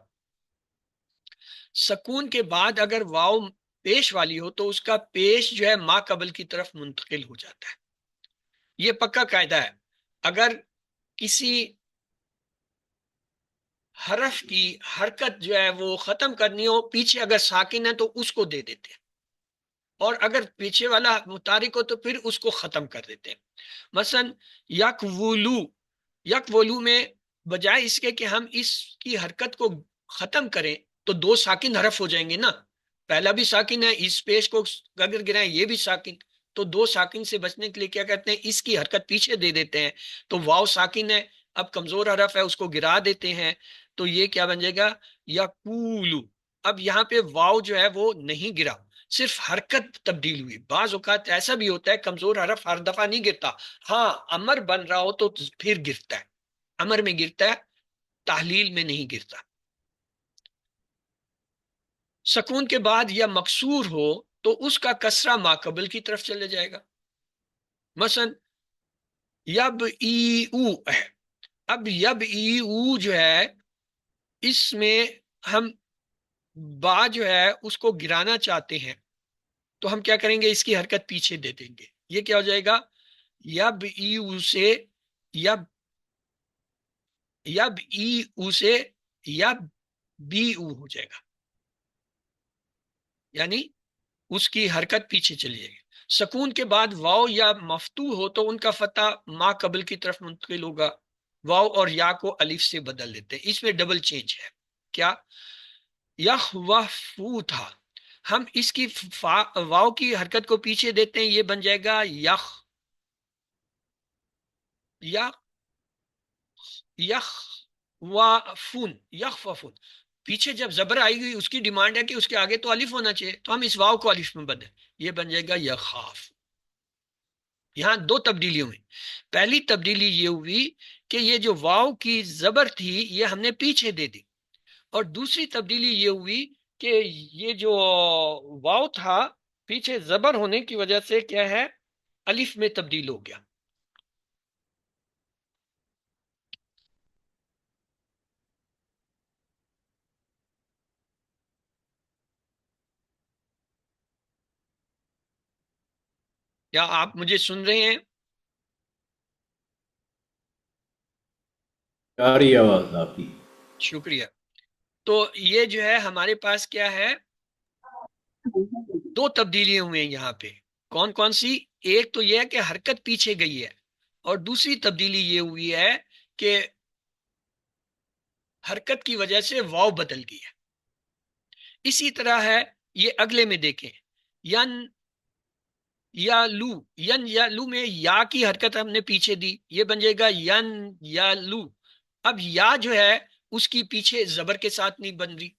سکون کے بعد اگر واو پیش والی ہو تو اس کا پیش جو ہے ما قبل کی طرف منتقل ہو جاتا ہے۔ یہ پکا قاعدہ ہے، اگر کسی حرف کی حرکت جو ہے وہ ختم کرنی ہو، پیچھے اگر ساکن ہے تو اس کو دے دیتے ہیں، اور اگر پیچھے والا متحرک ہو تو پھر اس کو ختم کر دیتے ہیں۔ مثلا یکولو، یکولو میں بجائے اس کے کہ ہم اس کی حرکت کو ختم کریں تو دو ساکن حرف ہو جائیں گے نا، پہلا بھی ساکن ہے، اس پیش کو اگر گرائیں یہ بھی ساکن، تو دو ساکن سے بچنے کے لیے کیا کرتے ہیں، اس کی حرکت پیچھے دے دیتے ہیں، تو واو ساکن ہے، اب کمزور حرف ہے اس کو گرا دیتے ہیں، تو یہ کیا بن جائے گا، یقولو۔ اب یہاں پہ واو جو ہے وہ نہیں گرا، صرف حرکت تبدیل ہوئی۔ بعض اوقات ایسا بھی ہوتا ہے کمزور حرف ہر دفعہ نہیں گرتا، ہاں امر بن رہا ہو تو پھر گرتا ہے، امر میں گرتا ہے، تحلیل میں نہیں گرتا۔ سکون کے بعد یا مکسور ہو تو اس کا کسرہ ما قبل کی طرف چلے جائے گا۔ مثلا یب ای او ہے، اب یب ای او جو ہے اس میں ہم با جو ہے اس کو گرانا چاہتے ہیں تو ہم کیا کریں گے، اس کی حرکت پیچھے دے دیں گے، یہ کیا ہو جائے گا، یب ای او سے یب، یب ای او سے یب بی او ہو جائے گا، یعنی اس کی حرکت پیچھے چلی جائے گی۔ سکون کے بعد واو یا مفتوح ہو تو ان کا فتح ما قبل کی طرف منتقل ہوگا، واو اور یا کو الف سے بدل دیتے ہیں، اس میں ڈبل چینج ہے۔ کیا، یخ وفو تھا، ہم اس کی واو کی حرکت کو پیچھے دیتے ہیں، یہ بن جائے گا یخ، یخ وفون، یخ وفون۔ پیچھے جب زبر آئی گئی اس کی ڈیمانڈ ہے کہ اس کے آگے تو الف ہونا چاہیے، تو ہم اس واو کو الف میں بدلیں، یہ بن جائے گا یخاف۔ یہاں دو تبدیلیوں میں، پہلی تبدیلی یہ ہوئی کہ یہ جو واو کی زبر تھی یہ ہم نے پیچھے دے دی، اور دوسری تبدیلی یہ ہوئی کہ یہ جو واو تھا پیچھے زبر ہونے کی وجہ سے کیا ہے الف میں تبدیل ہو گیا. کیا آپ مجھے سن رہے ہیں؟ آ رہی ہے آواز آپ کی. شکریہ. تو یہ جو ہے ہمارے پاس کیا ہے دو تبدیلیاں ہوئی ہیں یہاں پہ. کون کون سی؟ ایک تو یہ ہے کہ حرکت پیچھے گئی ہے اور دوسری تبدیلی یہ ہوئی ہے کہ حرکت کی وجہ سے واو بدل گئی ہے. اسی طرح ہے یہ اگلے میں دیکھیں ین یا لو. ین یا لو میں یا کی حرکت ہم نے پیچھے دی, یہ بن جائے گا ین یا لو. اب یا جو ہے اس کی پیچھے زبر کے ساتھ نہیں بن رہی,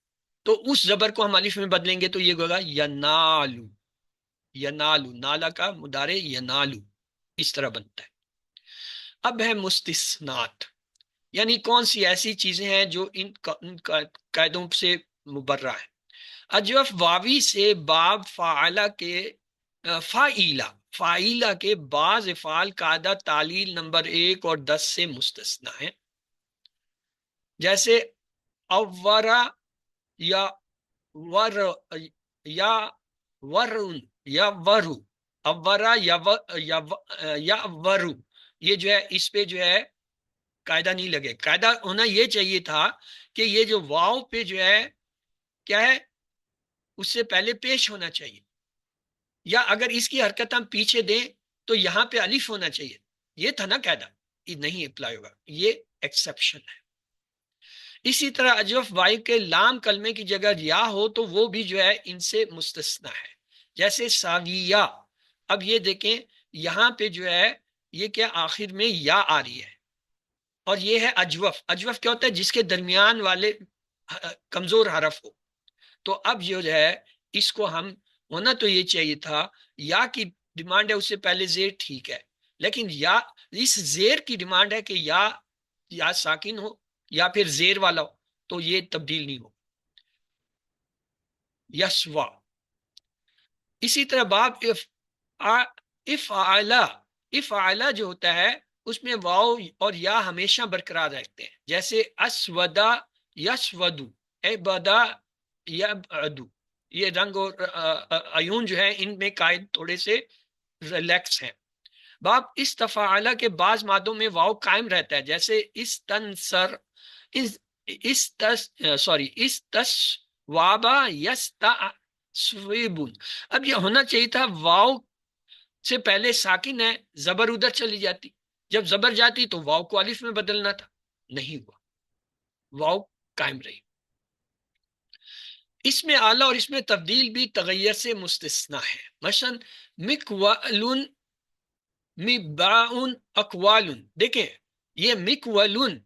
تو اس زبر کو ہم الف میں بدلیں گے تو یہ ہوگا ینالو. ینالو, نالا کا مضارع ینالو اس طرح بنتا ہے. اب ہے مستثنات, یعنی کون سی ایسی چیزیں ہیں جو ان قاعدوں سے مبرہ ہے. اجوف واوی سے باب فاعلہ کے فاعلہ کے بعض افعال قاعدہ تعلیل نمبر 1 اور 10 سے مستثنا ہیں, جیسے اورا یا ور یا ورن یا ورو. اورا یا ورو, یہ جو ہے اس پہ جو ہے قاعدہ نہیں لگے. قاعدہ ہونا یہ چاہیے تھا کہ یہ جو واو پہ جو ہے کیا ہے اس سے پہلے پیش ہونا چاہیے, یا اگر اس کی حرکت ہم پیچھے دیں تو یہاں پہ الف ہونا چاہیے. یہ تھا نا قاعدہ, یہ نہیں اپلائی ہوگا, یہ ایکسیپشن ہے. اسی طرح اجوف وائی کے لام کلمے کی جگہ یا ہو تو وہ بھی جو ہے ان سے مستثنا ہے, جیسے ساویہ. اب یہ دیکھیں یہاں پہ جو ہے یہ کیا آخر میں یا آ رہی ہے, اور یہ ہے اجوف. اجوف کیا ہوتا ہے؟ جس کے درمیان والے کمزور حرف ہو. تو اب جو ہے اس کو ہم ہونا تو یہ چاہیے تھا یا کی ڈیمانڈ ہے اس سے پہلے زیر, ٹھیک ہے, لیکن یا اس زیر کی ڈیمانڈ ہے کہ یا ساکن ہو یا پھر زیر والا ہو, تو یہ تبدیل نہیں ہو. یسوا. اسی طرح باب افعلا جو ہوتا ہے اس میں واو اور یا ہمیشہ برقرار رہتے ہیں, جیسے اسودا یسودو, عبدا یبعدو. یہ رنگ اور عیون جو ہے ان میں قائد تھوڑے سے ریلیکس ہیں. باب استفعلا کے بعض مادوں میں واو قائم رہتا ہے, جیسے استنصر استسوابا یستعصبون. اب یہ ہونا چاہیے تھا واو سے پہلے ساکن ہے, زبر ادھر چلی جاتی, جب زبر جاتی تو واو کو الف میں بدلنا تھا, نہیں ہوا, واو قائم رہی. اس میں اعلیٰ اور اس میں تبدیل بھی تغیر سے مستثنا ہے. مثلا مکوالون مباؤن اقوالون, دیکھیں یہ مکولون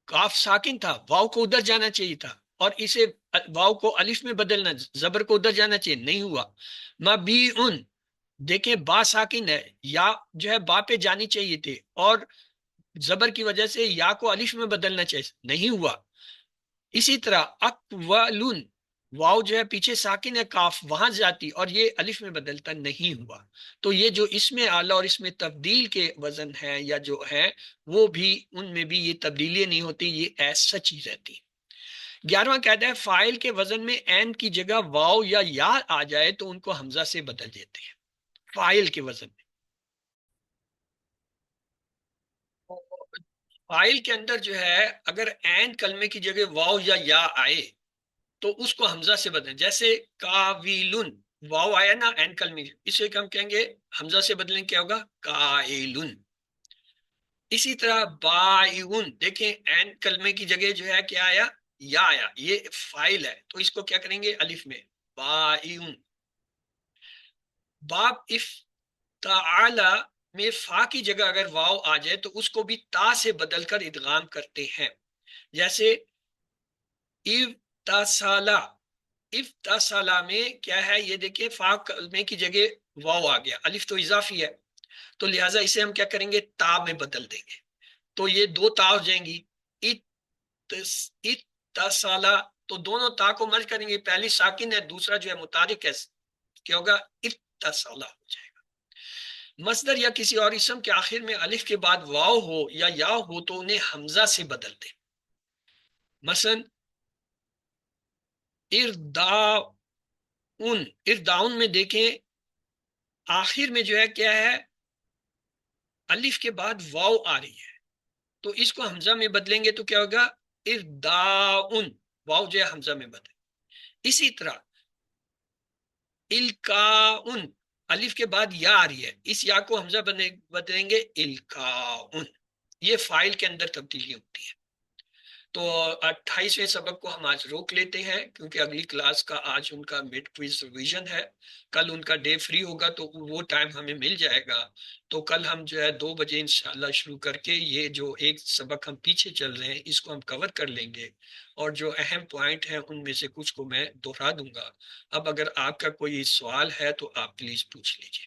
کاف ساکن تھا, واو کو ادھر جانا چاہیے تھا, اور اسے واو کو الف میں بدلنا, زبر کو ادھر جانا چاہیے, نہیں ہوا. مبیعن, دیکھیں با ساکن ہے, یا جو ہے با پہ جانی چاہیے تھے اور زبر کی وجہ سے یا کو الف میں بدلنا چاہیے, نہیں ہوا. اسی طرح اقوالون, واو جو ہے پیچھے ساکن ہے کاف, وہاں جاتی اور یہ الف میں بدلتا, نہیں ہوا. تو یہ جو اس میں اعلیٰ اور اس میں تبدیل کے وزن ہیں یا جو ہیں وہ بھی ان میں بھی یہ تبدیلی نہیں ہوتی, یہ ایسا چیز رہتی. 11واں قاعدہ ہے فاعل کے وزن میں عین کی جگہ واو یا آ جائے تو ان کو حمزہ سے بدل دیتے ہیں فاعل کے وزن میں. فاعل کے اندر جو ہے اگر عین کلمے کی جگہ واو یا آئے تو اس کو حمزہ سے بدلیں, جیسے کاویلن, واو آیا نا عین کلمے, اسے ہم کہیں گے حمزہ سے بدلیں, کیا ہوگا قائلن. اسی طرح بائعن, دیکھیں عین کلمے کی جگہ جو ہے کیا آیا, یا آیا, یہ فاعل ہے تو اس کو کیا کریں گے الف میں, بائعن. باب افتعالا میں فا کی جگہ اگر واو آ جائے تو اس کو بھی تا سے بدل کر ادغام کرتے ہیں, جیسے افتسالا میں کیا ہے, یہ دیکھیں فا کلمے کی جگہ واو آ گیا, الف تو اضافی ہے تو لہٰذا اسے ہم کیا کریں گے تا میں بدل دیں گے, تو یہ دو تا ہو جائیں گی. اتصالا, تو دونوں تا کو مرج کریں گے, پہلی ساکن ہے دوسرا جو ہے متحرک ہے, کیا ہوگا اتصل ہو جائے گا۔ مصدر یا کسی اور اسم کے آخر میں الف کے بعد واو ہو یا یا ہو تو انہیں حمزہ سے بدل دیں۔ مثلا ارداؤن، ارداؤن میں دیکھیں آخر میں جو ہے کیا ہے، الف کے بعد واو آ رہی ہے، تو اس کو حمزہ میں بدلیں گے تو کیا ہوگا، ارداؤن، واو جو ہے حمزہ میں بدلے۔ اسی طرح الکاؤن، الف کے بعد یا آ رہی ہے، اس یا کو حمزہ بدلیں گے الکاؤن۔ یہ فائل کے اندر تبدیلی ہوتی ہے۔ تو 28ویں سبق کو ہم آج روک لیتے ہیں کیونکہ اگلی کلاس کا آج ان کا مڈ کوئز ریویژن ہے، کل ان کا ڈے فری ہوگا تو وہ ٹائم ہمیں مل جائے گا، تو کل ہم جو ہے 2 بجے انشاءاللہ شروع کر کے یہ جو ایک سبق ہم پیچھے چل رہے ہیں اس کو ہم کور کر لیں گے، اور جو اہم پوائنٹ ہیں ان میں سے کچھ کو میں دہرا دوں گا۔ اب اگر آپ کا کوئی سوال ہے تو آپ پلیز پوچھ لیجیے۔